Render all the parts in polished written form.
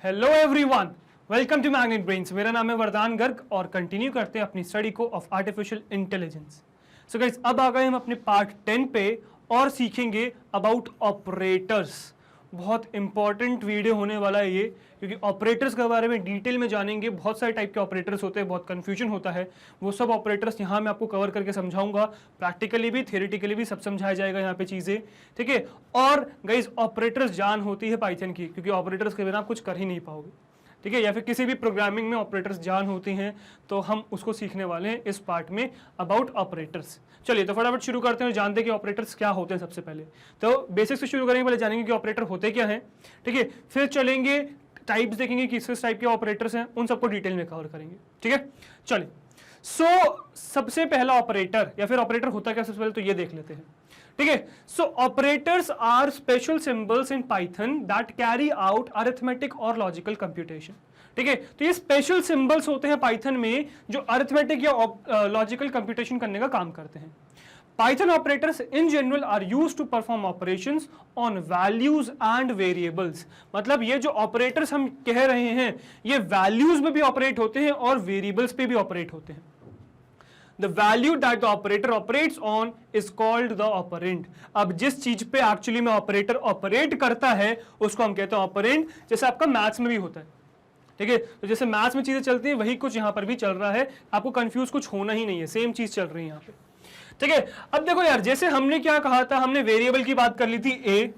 Hello everyone, welcome to Magnet Brains. मेरा नाम है वरदान गर्ग और कंटिन्यू करते हैं अपनी स्टडी को of artificial intelligence. So guys, अब आ गए हम अपने पार्ट 10 पे और सीखेंगे अबाउट ऑपरेटर्स। बहुत इंपॉर्टेंट वीडियो होने वाला है ये, क्योंकि ऑपरेटर्स के बारे में डिटेल में जानेंगे। बहुत सारे टाइप के ऑपरेटर्स होते हैं, बहुत कंफ्यूजन होता है। वो सब ऑपरेटर्स यहाँ मैं आपको कवर करके समझाऊंगा, प्रैक्टिकली भी थियोरेटिकली भी सब समझाया जाएगा यहाँ पे चीजें, ठीक है। और गाइस, ऑपरेटर्स जान होती है पाइथन की, क्योंकि ऑपरेटर्स के बिना आप कुछ कर ही नहीं पाओगे, ठीक है। या फिर किसी भी प्रोग्रामिंग में ऑपरेटर्स जान होती हैं, तो हम उसको सीखने वाले हैं इस पार्ट में अबाउट ऑपरेटर्स। चलिए तो फटाफट शुरू करते हैं, जानते हैं कि ऑपरेटर्स क्या होते हैं। सबसे पहले तो बेसिक्स से शुरू करेंगे, पहले जानेंगे कि ऑपरेटर होते क्या हैं, ठीक है। फिर चलेंगे टाइप्स देखेंगे किस किस टाइप के ऑपरेटर्स हैं, उन सबको डिटेल में कवर करेंगे, ठीक है। चलिए, सबसे पहला ऑपरेटर या फिर ऑपरेटर होता क्या, सबसे पहले तो ये देख लेते हैं, ठीक है। So operators are special symbols in Python that carry out arithmetic और लॉजिकल कंप्यूटेशन, ठीक है। तो ये स्पेशल सिंबल्स होते हैं पाइथन में जो अरिथमेटिक या लॉजिकल कंप्यूटेशन करने का काम करते हैं। Python operators in general are used to perform operations on values and variables। मतलब ये जो ऑपरेटर्स हम कह रहे हैं, ये वैल्यूज में भी ऑपरेट होते हैं और वेरिएबल्स पे भी ऑपरेट होते हैं। The value that the operator operates on is called the operand। अब जिस चीज पे एक्चुअली में ऑपरेटर ऑपरेट करता है उसको हम कहते हैं ऑपरेंड। जैसे आपका मैथ्स में भी होता है, ठीक है। तो जैसे मैथ्स में चीजें चलती है, वही कुछ यहाँ पर भी चल रहा है। आपको कंफ्यूज कुछ होना ही नहीं है, सेम चीज चल रही है यहाँ पे, ठीक है। अब देखो यार, जैसे हमने क्या कहा था, हमने वेरिएबल की बात कर ली थी ए,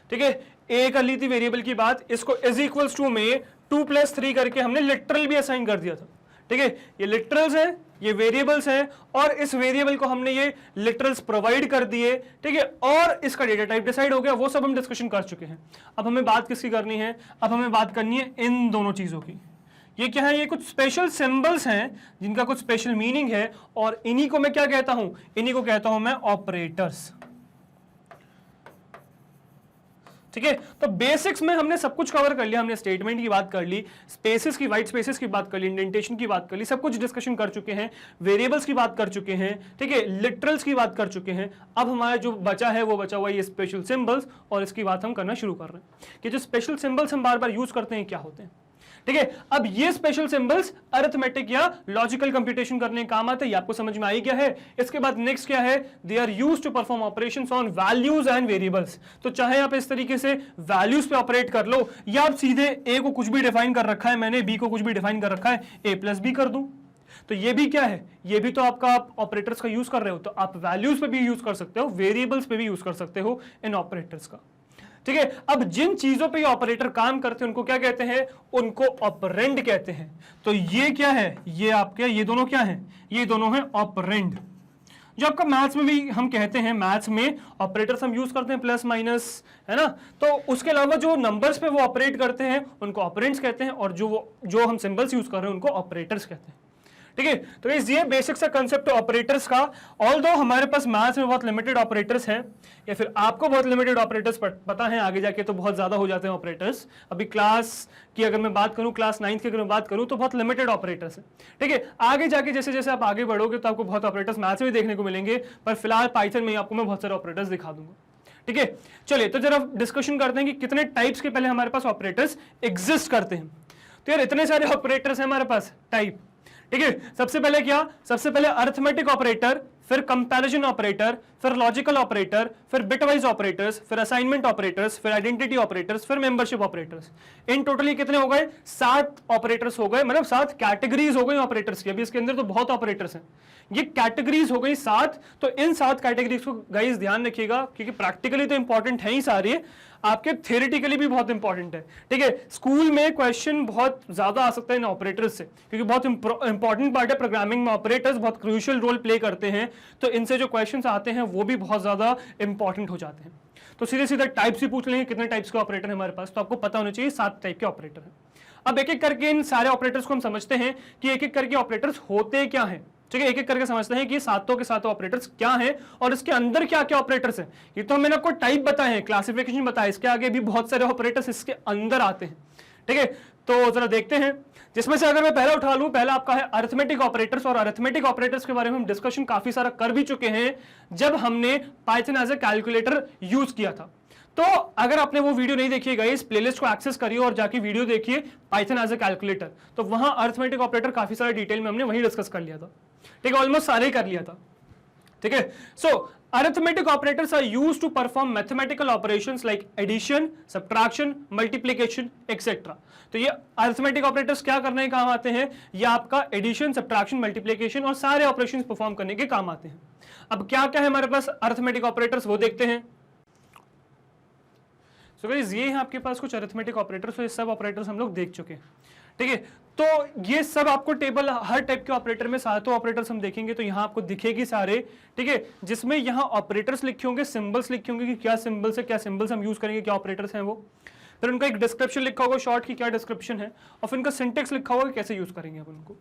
ठीक है। ए कर ली थी वेरिएबल की बात, इसको इज इक्वल्स टू में 2 + 3 करके हमने लिटरल भी असाइन कर दिया था, ठीक है। ये लिटरल्स हैं, ये वेरिएबल्स हैं, और इस वेरिएबल को हमने ये लिटरल्स प्रोवाइड कर दिए, ठीक है। और इसका डेटा टाइप डिसाइड हो गया, वो सब हम डिस्कशन कर चुके हैं। अब हमें बात किसकी करनी है, अब हमें बात करनी है इन दोनों चीजों की। ये क्या है, ये कुछ स्पेशल सिंबल्स हैं जिनका कुछ स्पेशल मीनिंग है, और इन्हीं को मैं क्या कहता हूं, इन्हीं को कहता हूं मैं ऑपरेटर्स, ठीक है। तो बेसिक्स में हमने सब कुछ कवर कर लिया। हमने स्टेटमेंट की बात कर ली, स्पेसेस की, व्हाइट स्पेसेस की बात कर ली, इंडेंटेशन की बात कर ली, सब कुछ डिस्कशन कर चुके हैं। वेरिएबल्स की बात कर चुके हैं, ठीक है। लिटरल्स की बात कर चुके हैं। अब हमारा जो बचा है वो बचा हुआ ये स्पेशल सिंबल्स, और इसकी बात हम करना शुरू कर रहे हैं कि जो स्पेशल सिंबल्स हम बार बार यूज करते हैं क्या होते हैं, ठीक है। अब ये स्पेशल सिंबल्स अरिथमेटिक या लॉजिकल कंप्यूटेशन करने का काम आते हैं। आपको समझ में आई क्या है। इसके बाद नेक्स्ट क्या है, they are used to perform operations on values and variables. तो चाहे आप इस तरीके से वैल्यूज पे ऑपरेट कर लो, या आप सीधे ए को कुछ भी डिफाइन कर रखा है मैंने, बी को कुछ भी डिफाइन कर रखा है, A+B कर दूं, तो ये भी क्या है, ये भी तो आपका आप ऑपरेटर्स का यूज कर रहे हो। तो आप वैल्यूज पे भी यूज कर सकते हो, वेरिएबल्स पे भी यूज कर सकते हो इन ऑपरेटर्स का, ठीक है। अब जिन चीजों पे ये ऑपरेटर काम करते हैं उनको क्या कहते हैं, उनको ऑपरेंड कहते हैं। तो ये क्या है, ये आपके, ये दोनों क्या हैं, ये दोनों हैं ऑपरेंड। जो आपका मैथ्स में भी हम कहते हैं, मैथ्स में ऑपरेटर्स हम यूज करते हैं प्लस माइनस, है ना। तो उसके अलावा जो नंबर्स पे वो ऑपरेट करते हैं उनको ऑपरेंड्स कहते हैं, और जो हम सिंबल्स यूज कर रहे हैं उनको ऑपरेटर्स कहते हैं, ठीक है। तो ये बेसिक सा कंसेप्ट ऑपरेटर्स का। ऑल्दो हमारे पास मैथ्स में बहुत लिमिटेड ऑपरेटर्स हैं, या फिर आपको बहुत लिमिटेड ऑपरेटर्स पता है, आगे जाके तो बहुत ज्यादा हो जाते हैं ऑपरेटर्स। अभी क्लास की अगर मैं बात करूं, क्लास 9th की अगर मैं बात करूं, तो बहुत लिमिटेड ऑपरेटर्स हैं, ठीक है। आगे जाके जैसे जैसे आप आगे बढ़ोगे तो आपको बहुत ऑपरेटर्स मैथ्स में देखने को मिलेंगे, पर फिलहाल पाइथन में आपको मैं बहुत सारे ऑपरेटर्स दिखा दूंगा, ठीक है। चलिए तो जरा डिस्कशन करते हैं कि कितने टाइप्स के पहले हमारे पास ऑपरेटर्स एग्जिस्ट करते हैं। तो यार इतने सारे ऑपरेटर्स हैं हमारे पास टाइप, ठीक है। सबसे पहले क्या, सबसे पहले अरिथमेटिक ऑपरेटर, फिर कंपैरिजन ऑपरेटर, फिर लॉजिकल ऑपरेटर, फिर बिटवाइज ऑपरेटर्स, फिर असाइनमेंट ऑपरेटर्स, फिर आइडेंटिटी ऑपरेटर्स, फिर मेंबरशिप ऑपरेटर्स। इन टोटल ये कितने हो गए, 7 ऑपरेटर्स हो गए, मतलब 7 कैटेगरीज हो गई ऑपरेटर्स की। अभी इसके अंदर तो बहुत ऑपरेटर्स हैं, ये कैटेगरीज हो गई 7। तो इन 7 कैटेगरीज को गाइस ध्यान रखिएगा, क्योंकि प्रैक्टिकली तो इंपॉर्टेंट है ही सारे, आपके थियोरेटिकली भी बहुत इंपॉर्टेंट है, ठीक है। स्कूल में क्वेश्चन बहुत ज्यादा आ सकता है इन ऑपरेटर्स से, क्योंकि बहुत इंपॉर्टेंट पार्ट है प्रोग्रामिंग में, ऑपरेटर्स बहुत क्रूशियल रोल प्ले करते हैं। तो इनसे जो क्वेश्चंस आते हैं वो भी बहुत ज्यादा इंपॉर्टेंट हो जाते हैं। तो सीधे सीधे टाइप्स ही पूछ लेंगे, कितने टाइप्स के ऑपरेटर है हमारे पास, तो आपको पता होना चाहिए 7 टाइप के ऑपरेटर हैं। अब एक एक करके इन सारे ऑपरेटर्स को हम समझते हैं कि एक एक करके ऑपरेटर्स होते क्या हैं, ठीक है। एक एक करके समझते हैं कि सातों के सातों ऑपरेटर्स क्या हैं और इसके अंदर क्या क्या ऑपरेटर्स हैं। ये तो मैंने आपको टाइप बताए हैं, क्लासिफिकेशन बताया, इसके आगे भी बहुत सारे ऑपरेटर्स इसके अंदर आते हैं, ठीक है। तो जरा देखते हैं, जिसमें से अगर मैं पहला उठा लूं, पहला आपका है अरिथमेटिक ऑपरेटर्स। और अरिथमेटिक ऑपरेटर्स के बारे में हम डिस्कशन काफी सारा कर भी चुके हैं जब हमने Python as a calculator use किया था। तो अगर आपने वो वीडियो नहीं देखिएगा, इस प्लेलिस्ट को एक्सेस करिए और जाके वीडियो देखिए पाइथन एज अ कैलकुलेटर, तो वहां अरिथमेटिक ऑपरेटर काफी सारे डिटेल में हमने वहीं डिस्कस कर लिया था, ठीक है, ऑलमोस्ट सारे ही कर लिया था, ठीक है। सो arithmetic operators are used to perform mathematical operations like addition, subtraction, multiplication, etc. तो ये arithmetic operators क्या करने के काम आते हैं, ये आपका addition, subtraction, multiplication और सारे operations perform करने के काम आते हैं। अब क्या क्या है हमारे पास arithmetic operators, वो देखते हैं। So guys, ये है आपके पास कुछ arithmetic operators, तो ये सब operators हम लोग देख चुके हैं, ठीक है। तो ये सब आपको टेबल, हर टाइप के ऑपरेटर में सातों ऑपरेटर्स हम देखेंगे, तो यहाँ आपको दिखेगी सारे, ठीक है, जिसमें यहाँ ऑपरेटर्स लिखे होंगे, सिंबल्स लिखे होंगे कि क्या सिंबल्स है, क्या सिंबल्स हम यूज करेंगे, क्या ऑपरेटर्स हैं वो, फिर उनका एक डिस्क्रिप्शन लिखा होगा शॉर्ट की क्या डिस्क्रिप्शन है, और फिर उनका सिंटेक्स लिखा होगा कैसे यूज करेंगे अपन उनको,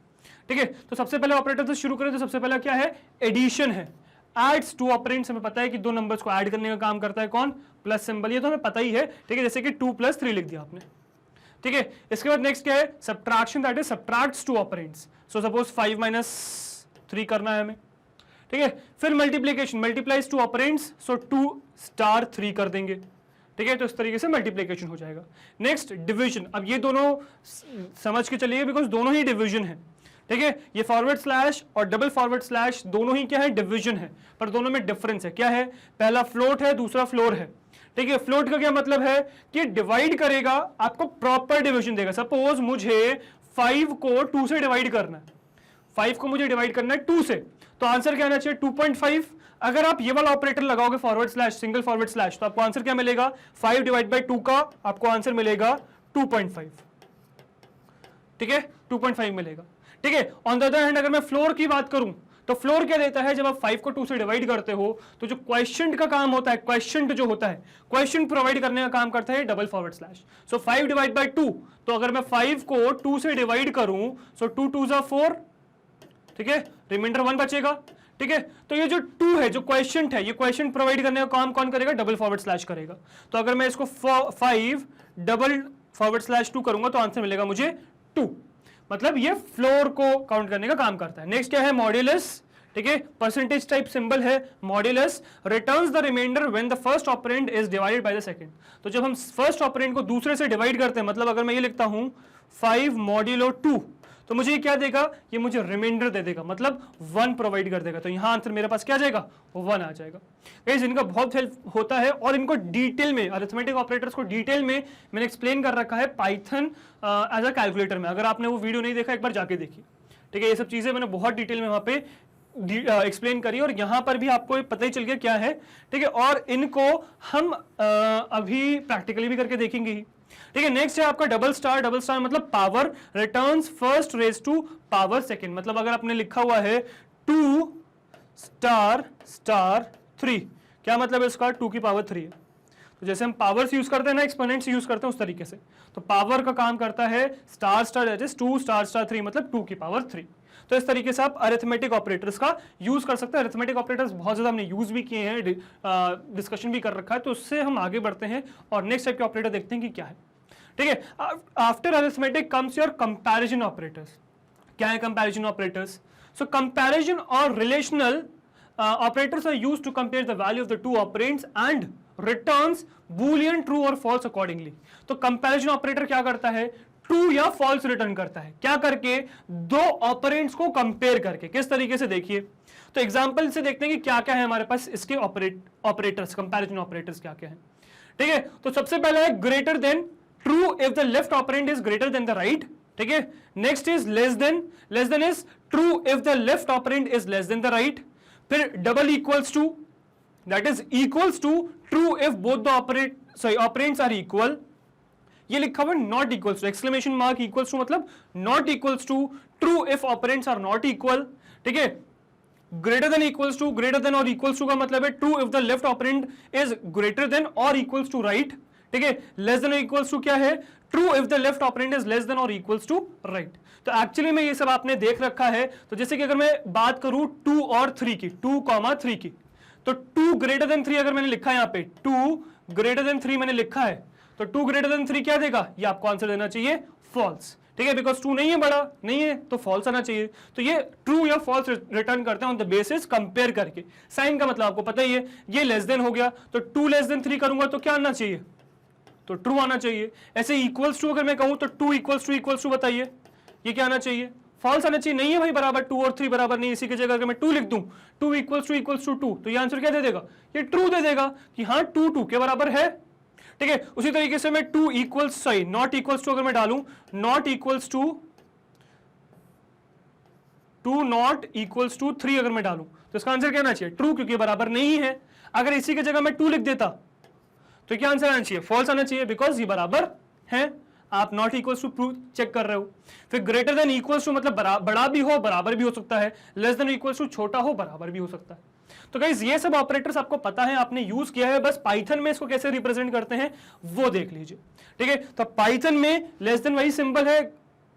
ठीक है। तो सबसे पहले ऑपरेटर से शुरू करें, तो सबसे पहला क्या है, एडिशन है, एड्स टू ऑपरेंड्स, हमें पता है कि दो नंबर्स को ऐड करने का काम करता है कौन, प्लस सिंबल, ये तो हमें पता ही है, ठीक है, जैसे कि 2 + 3 लिख दिया आपने, ठीक है। इसके बाद नेक्स्ट क्या है, subtraction, that is subtracts two operands, so suppose 5 - 3 करना है हमें, ठीक है। फिर multiplication, multiplies two operands, so 2 * 3 कर देंगे, ठीक है, तो इस तरीके से मल्टीप्लिकेशन हो जाएगा। नेक्स्ट डिवीजन, अब ये दोनों समझ के चलिए बिकॉज दोनों ही डिवीजन है, ठीक है, ये फॉरवर्ड स्लैश और डबल फॉरवर्ड स्लैश दोनों ही क्या है, डिवीजन है, पर दोनों में डिफरेंस है, क्या है, पहला फ्लोट है, दूसरा फ्लोर है, ठीक है। फ्लोट का क्या मतलब है कि डिवाइड करेगा, आपको प्रॉपर डिवीजन देगा। सपोज मुझे 5 को 2 से डिवाइड करना है, 5 को मुझे डिवाइड करना है 2 से, तो आंसर क्या आना चाहिए, 2.5। अगर आप ये वाला ऑपरेटर लगाओगे forward slash, single forward slash, तो आपको आंसर क्या मिलेगा, 5 / 2 का आपको आंसर मिलेगा 2.5, ठीक है, 2.5 मिलेगा, ठीक है। ऑन द अदर हैंड अगर मैं फ्लोर की बात करूं, तो फ्लोर क्या देता है, जब आप 5 को 2 से डिवाइड करते हो, तो जो क्वेश्चन का काम होता है, क्वेश्चन जो होता है, क्वेश्चन प्रोवाइड करने का काम करता है डबल फॉरवर्ड स्लैश। सो 5 / 2, तो अगर मैं 5 को 2 से डिवाइड करूं, सो 2 × 2 = 4, ठीक है, रिमाइंडर 1 बचेगा, ठीक है। तो ये जो 2 है, जो क्वेश्चन है, ये क्वेश्चन प्रोवाइड करने का काम कौन करेगा, डबल फॉरवर्ड स्लैश करेगा। तो अगर मैं इसको 5 डबल फॉरवर्ड स्लैश 2 करूंगा, तो आंसर मिलेगा मुझे 2, मतलब ये फ्लोर को काउंट करने का काम करता है। नेक्स्ट क्या है, मॉड्यूलस, ठीक है, परसेंटेज टाइप सिंबल है modulus, returns the remainder when the first operand is divided by the second. तो जब हम फर्स्ट ऑपरेंड को दूसरे से डिवाइड करते हैं, मतलब अगर मैं ये लिखता हूं 5 मॉड्यूलो 2, तो मुझे ये क्या देगा, ये मुझे रिमाइंडर दे देगा, मतलब 1 प्रोवाइड कर देगा, तो यहां आंसर मेरे पास क्या आ जाएगा, वो 1 आ जाएगा। गाइस इनका बहुत हेल्प होता है, और इनको डिटेल में, अरिथमेटिक ऑपरेटर्स को डिटेल में मैंने एक्सप्लेन कर रखा है पाइथन एज अ कैलकुलेटर में। अगर आपने वो वीडियो नहीं देखा, एक बार जाके देखिए, ठीक है, ये सब चीजें मैंने बहुत डिटेल में वहां पे एक्सप्लेन करी, और यहां पर भी आपको पता ही चल गया क्या है, ठीक है, और इनको हम अभी प्रैक्टिकली भी करके देखेंगे ही, ठीक है। नेक्स्ट है आपका डबल स्टार, डबल स्टार मतलब power, returns first raise to power second, मतलब अगर आपने लिखा हुआ है 2 * 3, क्या मतलब है इसका, 2 की पावर 3 है, तो जैसे हम पावर्स यूज करते हैं ना, एक्सपोनेंट्स यूज करते हैं उस तरीके से, तो पावर का काम करता है स्टार दैट इज 2 * 3 मतलब 2 की पावर 3। तो इस तरीके से आप अरिथमेटिक ऑपरेटर्स का यूज कर सकते हैं। अरिथमेटिक ऑपरेटर्स बहुत ज्यादा हमने यूज भी किए हैं, डिस्कशन भी कर रखा है, तो उससे हम आगे बढ़ते हैं और नेक्स्ट टाइप के ऑपरेटर देखते हैं कि क्या है, ठीक है। After arithmetic comes your comparison operators. क्या है कंपैरिजन ऑपरेटर्स, सो कंपैरिजन और relational operators are used to compare the value of the two operands and returns boolean true और फॉल्स अकॉर्डिंगली। तो कंपैरिजन ऑपरेटर क्या करता है, ट्रू या false return करता है, क्या करके, दो ऑपरेंड्स को कंपेयर करके। किस तरीके से, देखिए, तो एग्जांपल से देखते हैं कि क्या क्या है हमारे पास इसके ऑपरेटर्स, कंपैरिजन ऑपरेटर्स क्या क्या है, ठीक है। तो सबसे पहला है greater than, true if the left operand is greater than the right, ठीक है। Next is less than, less than is true if the left operand is less than the right. फिर double equals to, that is equals to true if both the operands are equal. ये लिखा हुआ not equals to, exclamation mark, equals to मतलब not equals to, true if operands are not equal, ठीक है। Greater than equals to, greater than और equals to का मतलब है true if the left operand is greater than और equals to right, ठीक है। लेस देन और इक्वल्स टू क्या है, true if the left operand is less than और इक्वल्स टू राइट। तो एक्चुअली में ये सब आपने देख रखा है। तो जैसे कि अगर मैं बात करूं 2 और 3 की, 2, 3 की, तो 2 ग्रेटर देन 3 अगर मैंने लिखा है, यहां पे 2 ग्रेटर देन 3 मैंने लिखा है, तो 2 ग्रेटर देन 3 क्या देगा, ये आपको आंसर देना चाहिए फॉल्स, ठीक है, बिकॉज 2 नहीं है, बड़ा नहीं है, तो फॉल्स आना चाहिए। तो ये ट्रू या फॉल्स रिटर्न करते हैं ऑन द बेसिस कंपेयर करके। साइन का मतलब आपको पता ही है, ये लेस देन हो गया, तो 2 लेस देन 3 करूंगा तो क्या आना चाहिए, तो ट्रू आना चाहिए। ऐसे इक्वल्स टू अगर मैं कहूं तो 2 इक्वल्स टू बताइए, ये क्या आना चाहिए, फॉल्स आना चाहिए। नहीं है भाई बराबर, 2 और 3 बराबर नहीं, इसी की जगह अगर मैं 2 लिख दूं, 2 इक्वल्स टू 2, तो ये आंसर क्या दे देगा, ये ट्रू दे देगा कि हाँ 2 2 के बराबर है, ठीक है। उसी तरीके से मैं 2 equals sorry not equals to अगर मैं डालूं, not equals to 2 not equals to 3 अगर मैं डालूं, तो इसका आंसर क्या आना चाहिए, ट्रू, क्योंकि बराबर नहीं है। अगर इसी की जगह मैं 2 लिख देता तो क्या आंसर आना चाहिए, फॉल्स आना चाहिए, बिकॉज ये बराबर है। आप not equals to prove check कर रहे हो। फिर ग्रेटर देन इक्वल्स टू मतलब बड़ा भी हो, बराबर भी हो सकता है, लेस देन इक्वल्स टू छोटा हो, बराबर भी हो सकता है। तो गाइस ये सब ऑपरेटर्स आपको पता है, आपने यूज किया है, बस पाइथन में इसको कैसे रिप्रेजेंट करते हैं वो देख लीजिए, ठीक है। तो पाइथन में लेस देन वही सिंबल है,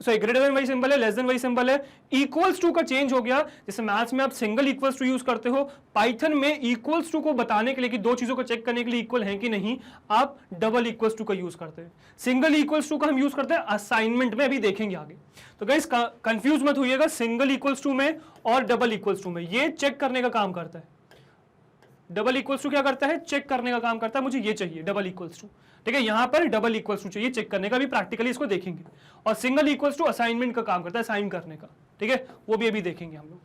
सॉरी ग्रेटर देन वही सिंबल है, लेस देन वही सिंबल है, इक्वल्स टू का चेंज हो गया। जैसे मैथ्स में आप सिंगल इक्वल्स टू यूज करते हो, पाइथन में इक्वल्स टू को बताने के लिए कि दो चीजों को चेक करने के लिए इक्वल है कि नहीं, आप डबल इक्वल्स टू का यूज करते हैं। सिंगल इक्वल्स टू का हम यूज करते हैं असाइनमेंट में, अभी देखेंगे आगे। तो गाइस कंफ्यूज मत होइएगा, सिंगल इक्वल्स टू में और डबल इक्वल्स टू में ये चेक करने का काम करता है। डबल इक्वल्स टू क्या करता है, चेक करने का काम करता है, मुझे ये चाहिए डबल इक्वल्स टू, ठीक है। यहां पर डबल इक्वल्स टू चाहिए चेक करने का, भी प्रैक्टिकली इसको देखेंगे। और सिंगल इक्वल्स टू असाइनमेंट का काम करता है, साइन करने का, ठीक है, वो भी अभी देखेंगे हम लोग,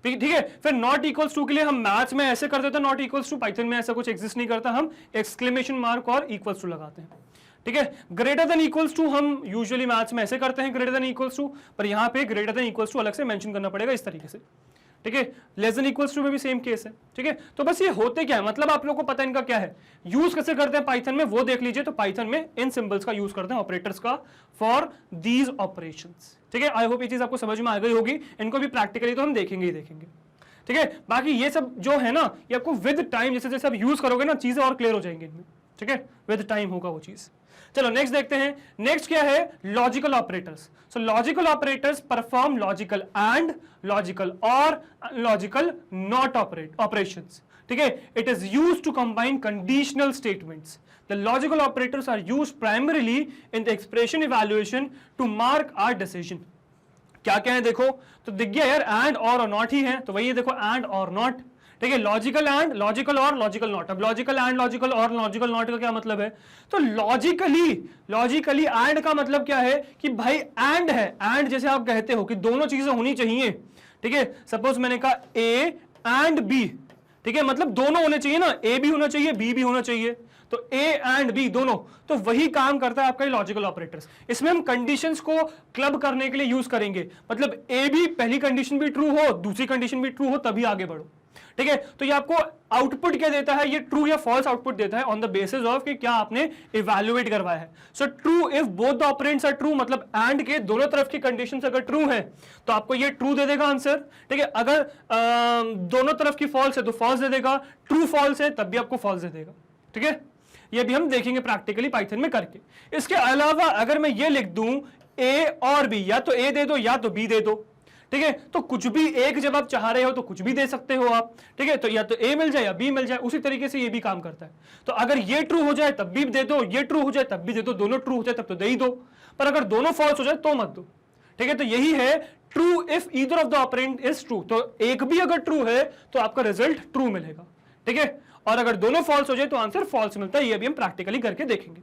ठीक है। फिर नॉट इक्वल्स टू के लिए हम मैथ्स में ऐसे करते थे नॉट इक्वल्स टू, पाइथन में ऐसा कुछ एग्जिस्ट नहीं करता, हम एक्सक्लेमेशन मार्क और इक्वल्स टू लगाते हैं, ठीक है। ग्रेटर देन इक्वल्स टू हम यूजुअली मैथ्स में ऐसे करते हैं ग्रेटर देन इक्वल्स टू, पर यहां पे ग्रेटर देन इक्वल्स टू अलग से मेंशन करना पड़ेगा इस तरीके से, ठीक है। लेस देन इक्वल्स टू में भी सेम केस है, ठीक है। तो बस ये होते क्या है, मतलब आप लोगों को पता है इनका क्या है, यूज कैसे करते हैं पाइथन में वो देख लीजिए। तो पाइथन में इन सिंबल्स का यूज करते हैं ऑपरेटर्स का फॉर दीज ऑपरेशंस, ठीक है। आई होप ये चीज आपको समझ में आ गई होगी, इनको भी प्रैक्टिकली तो हम देखेंगे ही देखेंगे, ठीक है। बाकी ये सब जो है ना, ये आपको विद टाइम जैसे जैसे आप यूज करोगे ना, चीजें और क्लियर हो जाएंगी इनमें, ठीक है, विद टाइम होगा वो चीज। चलो नेक्स्ट देखते हैं, नेक्स्ट क्या है, logical operators. So logical operators perform logical and, logical or, logical not operations, ठीक है। It is used to combine conditional statements. The logical operators are used primarily in the expression evaluation to mark our decision. क्या क्या है देखो, तो दिख गया यार, एंड और नॉट ही है, तो वही देखो एंड और नॉट, ठीक है। Logical and, logical or, logical not. अब logical and, logical or, logical not का क्या मतलब है, तो लॉजिकली एंड का मतलब क्या है कि भाई एंड है, एंड जैसे आप कहते हो कि दोनों चीजें होनी चाहिए, ठीक है। सपोज मैंने कहा ए एंड बी, ठीक है, मतलब दोनों होने चाहिए ना, ए भी होना चाहिए बी भी होना चाहिए, तो ए एंड बी दोनों, तो वही काम करता है आपका लॉजिकल ऑपरेटर्स। इसमें हम कंडीशंस को क्लब करने के लिए यूज करेंगे, मतलब ए भी पहली कंडीशन भी ट्रू हो, दूसरी कंडीशन भी ट्रू हो, तभी आगे बढ़ो, ठीक है। तो ये आपको आउटपुट क्या देता है, ये ट्रू या फॉल्स आउटपुट देता है ऑन द बेसिस ऑफ कि क्या आपने इवैल्यूएट करवाया है। So true if both the operands are true, मतलब एंड के दोनों तरफ की कंडीशंस अगर ट्रू है तो आपको ये ट्रू दे देगा आंसर, ठीक है। अगर दोनों तरफ की फॉल्स है तो फॉल्स दे देगा, ट्रू फॉल्स है तब भी आपको फॉल्स दे देगा, ठीक है। ये भी हम देखेंगे प्रैक्टिकली पाइथन में करके। इसके अलावा अगर मैं ये लिख दूं ए और बी, या तो ए दे दो या तो बी दे दो, ठीक है, तो कुछ भी एक जब आप चाह रहे हो तो कुछ भी दे सकते हो आप, ठीक है। तो या तो ए मिल जाए या बी मिल जाए, उसी तरीके से ये भी काम करता है। तो अगर ये ट्रू हो जाए तब भी दे दो, ये ट्रू हो जाए तब भी दे दो, दोनों ट्रू हो जाए तब तो दे ही दो, पर अगर दोनों फॉल्स हो जाए तो मत दो, ठीक है। तो यही है true if either of the operand is true, तो एक भी अगर ट्रू है तो आपका रिजल्ट ट्रू मिलेगा, ठीक है। और अगर दोनों फॉल्स हो जाए तो आंसर फॉल्स मिलता है, ये भी हम प्रैक्टिकली करके देखेंगे।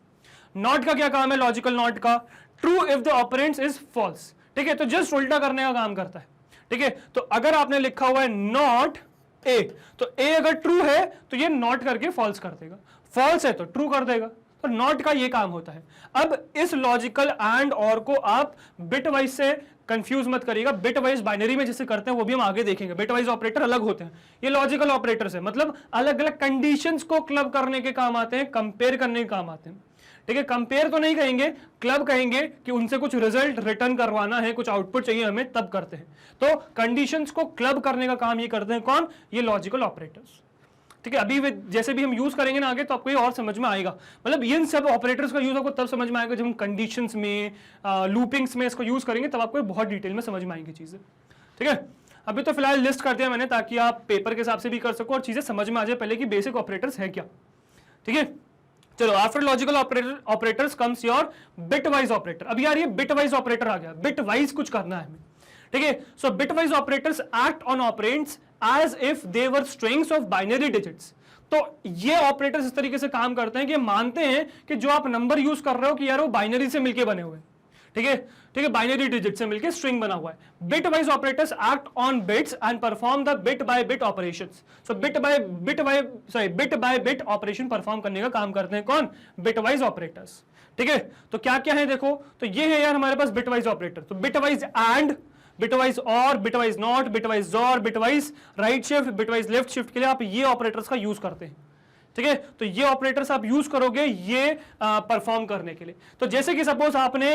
नॉट का क्या काम है, लॉजिकल नॉट का, true if the operand is false, ठीक है, तो जस्ट उल्टा करने का काम करता है, ठीक है। तो अगर आपने लिखा हुआ है नॉट ए, तो ए अगर ट्रू है तो ये नॉट करके फॉल्स कर देगा, फॉल्स है तो ट्रू कर देगा, तो नॉट का ये काम होता है। अब इस लॉजिकल एंड और को आप बिट वाइज से कंफ्यूज मत करिएगा, बिट वाइज बाइनरी में जैसे करते हैं वो भी हम आगे देखेंगे। बिट वाइज ऑपरेटर अलग होते हैं, ये लॉजिकल ऑपरेटर्स है, मतलब अलग अलग कंडीशंस को क्लब करने के काम आते हैं, कंपेयर करने के काम आते हैं, ठीक है। कंपेयर तो नहीं कहेंगे, क्लब कहेंगे कि उनसे कुछ रिजल्ट रिटर्न करवाना है, कुछ आउटपुट चाहिए हमें, तब करते हैं। तो कंडीशंस को क्लब करने का काम ये करते हैं कौन, ये लॉजिकल ऑपरेटर्स, ठीक है। अभी जैसे भी हम यूज करेंगे ना आगे तो आपको ये और समझ में आएगा, मतलब इन सब ऑपरेटर्स का यूज आपको तब समझ में आएगा जब हम कंडीशंस में, लूपिंग्स में इसको यूज करेंगे, तब आपको बहुत डिटेल में समझ में आएंगी चीजें, ठीक है। अभी तो फिलहाल लिस्ट कर दिया मैंने ताकि आप पेपर के हिसाब से भी कर सको और चीजें समझ में आ जाए पहले कि बेसिक ऑपरेटर्स है क्या, ठीक है। चलो after logical operators comes your bit wise operator. अब यार ये बिट वाइज ऑपरेटर आ गया, बिट वाइज कुछ करना है हमें, ठीक है। So bitwise operators act on operands as if they were strings of binary digits. तो ये ऑपरेटर्स इस तरीके से काम करते हैं कि मानते हैं कि जो आप नंबर यूज कर रहे हो कि यार वो बाइनरी से मिलके बने हुए, ठीक है, ठीक है, बाइनरी डिजिट से मिलके स्ट्रिंग बना हुआ है। Bit wise operators act on bits and perform the bit by bit operations. So bit by bit operation perform करने का काम करते हैं कौन? बिट वाइज ऑपरेटर्स, ठीक है। तो क्या क्या है देखो, तो ये है यार हमारे पास बिट वाइज ऑपरेटर। तो बिट वाइज एंड, बिटवाइज और, बिटवाइज नॉट, बिटवाइज और, bitwise right shift, bitwise left shift के लिए आप ये ऑपरेटर्स का यूज करते हैं, ठीक है। तो ये ऑपरेटर्स आप यूज करोगे ये परफॉर्म करने के लिए। तो जैसे कि सपोज आपने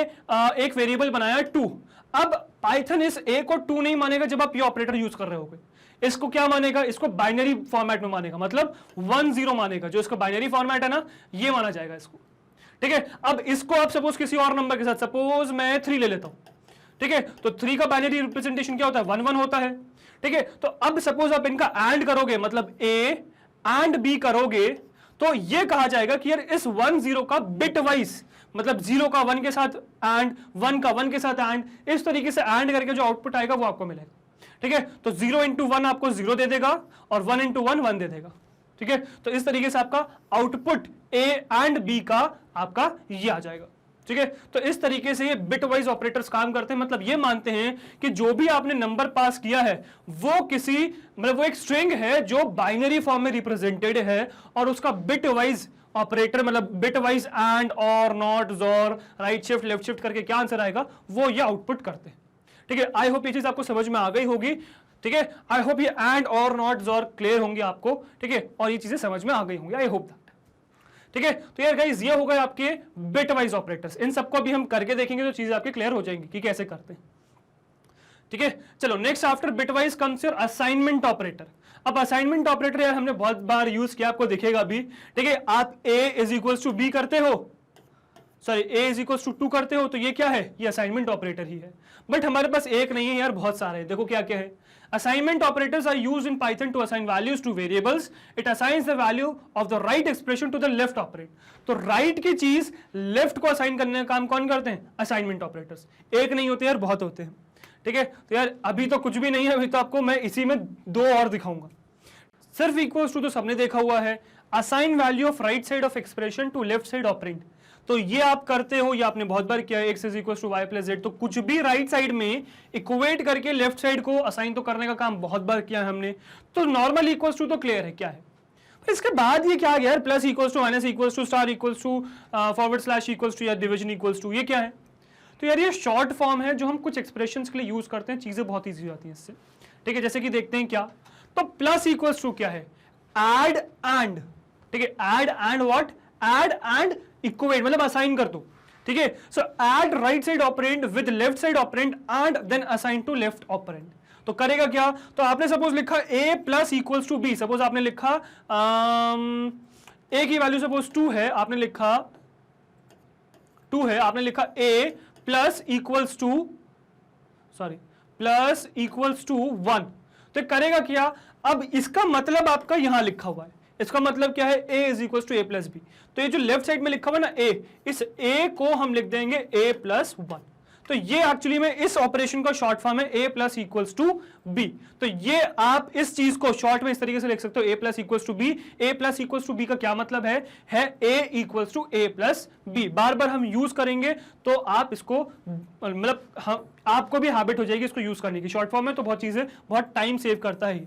एक वेरिएबल बनाया 2, अब पाइथन इस ए को 2 नहीं मानेगा जब आप ये ऑपरेटर यूज कर रहे होगे। इसको क्या मानेगा? इसको बाइनरी फॉर्मेट में मानेगा, मतलब 1-0 मानेगा। जो इसका बाइनरी फॉर्मेट है ना, ये माना जाएगा इसको, ठीक है। अब इसको आप सपोज किसी और नंबर के साथ, सपोज मैं 3 ले लेता हूं, ठीक है। तो 3 का बाइनरी रिप्रेजेंटेशन क्या होता है? 1-1 होता है, ठीक है। तो अब सपोज आप इनका एंड करोगे, मतलब ए एंड बी करोगे, तो ये कहा जाएगा कि यार इस 1-0 का बिट वाइज, मतलब 0 का 1 के साथ एंड, 1 का 1 के साथ एंड, इस तरीके से एंड करके जो आउटपुट आएगा वो आपको मिलेगा, ठीक है। तो 0 into 1 आपको 0 दे देगा और 1 into 1 1 दे देगा, ठीक है। तो इस तरीके से आपका आउटपुट ए एंड बी का आपका ये आ जाएगा, ठीक है। तो इस तरीके से ये बिट वाइज ऑपरेटर्स काम करते हैं, मतलब ये मानते हैं कि जो भी आपने नंबर पास किया है वो किसी, मतलब वो एक स्ट्रिंग है जो बाइनरी फॉर्म में रिप्रेजेंटेड है, और उसका बिट वाइज ऑपरेटर, मतलब बिट वाइज एंड, और, नॉट, जोर, राइट शिफ्ट, लेफ्ट शिफ्ट करके क्या आंसर आएगा वो ये आउटपुट करते हैं, ठीक है। आई होप ये चीज आपको समझ में आ गई होगी, ठीक है। आई होप ये एंड, और, नॉट, जोर क्लियर होंगे आपको, ठीक है, और ये चीजें समझ में आ गई होंगी, आई होप दैट, ठीक है। तो यार गाइस ये हो गए आपके बिट वाइज ऑपरेटर्स। इन सबको अभी हम करके देखेंगे तो चीजें आपके क्लियर हो जाएंगी कि कैसे करते हैं, ठीक है। चलो next after bit wise comes your assignment operator. अब असाइनमेंट ऑपरेटर यार हमने बहुत बार यूज किया, आपको दिखेगा अभी, ठीक है। आप a is equal to b करते हो, sorry a is equal to 2 करते हो, तो ये क्या है? ये असाइनमेंट ऑपरेटर ही है। बट हमारे पास एक नहीं है यार, बहुत सारे हैं। देखो क्या क्या है। Assignment operators are used in Python to assign values to variables. It assigns the value of the right expression to the left operand. तो right की चीज left को assign करने का काम कौन करते हैं? Assignment operators. एक नहीं होते यार, बहुत होते हैं, ठीक है। तो यार अभी तो कुछ भी नहीं है, अभी तो आपको मैं इसी में 2 और दिखाऊंगा। सिर्फ इक्वल्स टू तो सबने देखा हुआ है, assign value of right side of expression to left side operand. तो ये आप करते हो, ये आपने बहुत बार किया है, x is equal to y plus z. तो कुछ भी राइट साइड में इक्वेट करके लेफ्ट साइड को असाइन तो करने का काम बहुत बार किया है हमने। तो नॉर्मल इक्वल्स टू तो क्लियर है क्या है। इसके बाद ये क्या आ गया यार? Plus equals to, minus equals to, star equals to, forward slash equals to, या डिवीजन इक्वल्स टू, ये क्या है? तो यार ये शॉर्ट फॉर्म है जो हम कुछ एक्सप्रेशंस के लिए यूज करते हैं, चीजें बहुत ईजी होती हैं इससे, ठीक है। जैसे कि देखते हैं क्या, तो प्लस इक्वल्स टू क्या है? एड एंड, ठीक है। Add and what? Add and equate, मतलब असाइन कर दो, ठीक है। So add right side operand with left side operand and then assign to left operand. तो करेगा क्या? तो आपने सपोज लिखा a plus equals to B. Suppose आपने लिखा a की वैल्यू सपोज 2 है, आपने लिखा 2 है, आपने लिखा a plus equals to, sorry, plus equals to 1। तो करेगा क्या? अब इसका मतलब आपका यहां लिखा हुआ है, इसका मतलब क्या है? a is equal to a plus b. तो ये जो लेफ्ट साइड में लिखा हुआ ना a, इस a को हम लिख देंगे a प्लस 1। तो ये एक्चुअली में इस ऑपरेशन का शॉर्ट फॉर्म है a plus equals to B. तो ये आप इस चीज को शॉर्ट में इस तरीके से लिख सकते हो, a plus equals to B. a plus equals to B का क्या मतलब है a equals to a plus B. बार बार हम यूज करेंगे तो आप इसको, मतलब आपको भी हैबिट हो जाएगी इसको यूज करने की। शॉर्ट फॉर्म में तो बहुत चीजें, बहुत टाइम सेव करता है,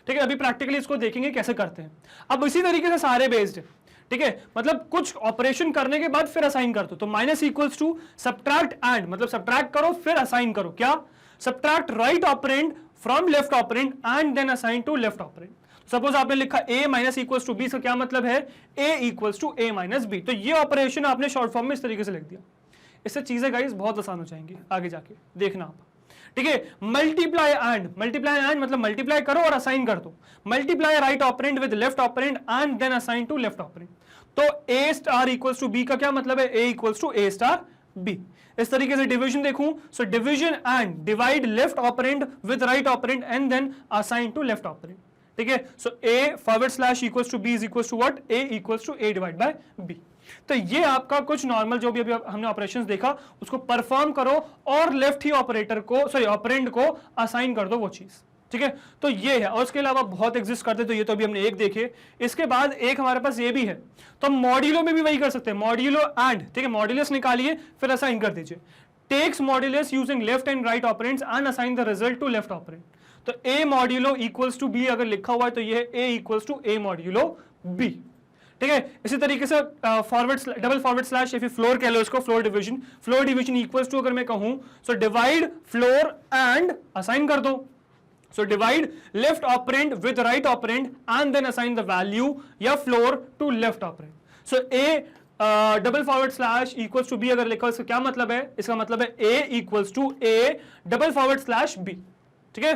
ठीक है। अभी प्रैक्टिकली इसको देखेंगे कैसे करते हैं। अब इसी तरीके से सारे बेस्ड है, ठीक है। मतलब कुछ ऑपरेशन करने के बाद फिर असाइन कर दो। तो minus equals to subtract and, मतलब सब्ट्रैक्ट करो फिर असाइन करो। क्या? Subtract right operand from left operand and then assign to left operand. Suppose आपने लिखा a minus equals to B, इसका क्या मतलब है? a equals to a minus b. तो ये ऑपरेशन आपने शॉर्ट फॉर्म में इस तरीके से लिख दिया। इससे चीजें गाइस बहुत आसान हो जाएंगी आगे जाके, देखना आप, ठीक है। मल्टीप्लाई एंड, मल्टीप्लाई एंड मतलब मल्टीप्लाई करो और असाइन कर दो। Multiply right operand with left operand and then assign to left operand. तो a star equals to b का क्या मतलब है? a equals to a star b। इस तरीके से डिवीजन देखूं, so division and divide left operand with right operand and then assign to left operand, ठीक है। So a forward slash equals to b is equals to what? a equals to a divide by b। तो ये आपका कुछ normal जो भी अभी हमने ऑपरेशंस देखा उसको परफॉर्म करो और लेफ्ट ही ऑपरेटर को ऑपरेंड को असाइन कर दो वो चीज, ठीक है। तो ये है, और उसके अलावा बहुत एग्जिस्ट करते, तो ये तो अभी हमने एक देखे। इसके बाद एक हमारे पास ये भी है, तो हम मॉड्यूलो में भी वही कर सकते हैं, मॉड्यूलो एंड, ठीक है, मॉड्यूलस निकालिए फिर असाइन कर दीजिए। Takes modulus using left and right operands and assign the result to left operand. तो A modulo equals to B अगर लिखा हुआ है तो ये A equals to A modulo B, ठीक है। इसी तरीके से डबल फॉरवर्ड स्लैश या फिर फ्लोर कह लो इसको, फ्लोर डिवीजन इक्वल्स टू अगर मैं कहूं so divide floor and assign कर दो। So divide left operand with right operand and then assign the value या floor to left operand. So A double forward slash equals to B अगर लिखा हो इसका क्या मतलब है? इसका मतलब है A equals to A double forward slash B, ठीक है।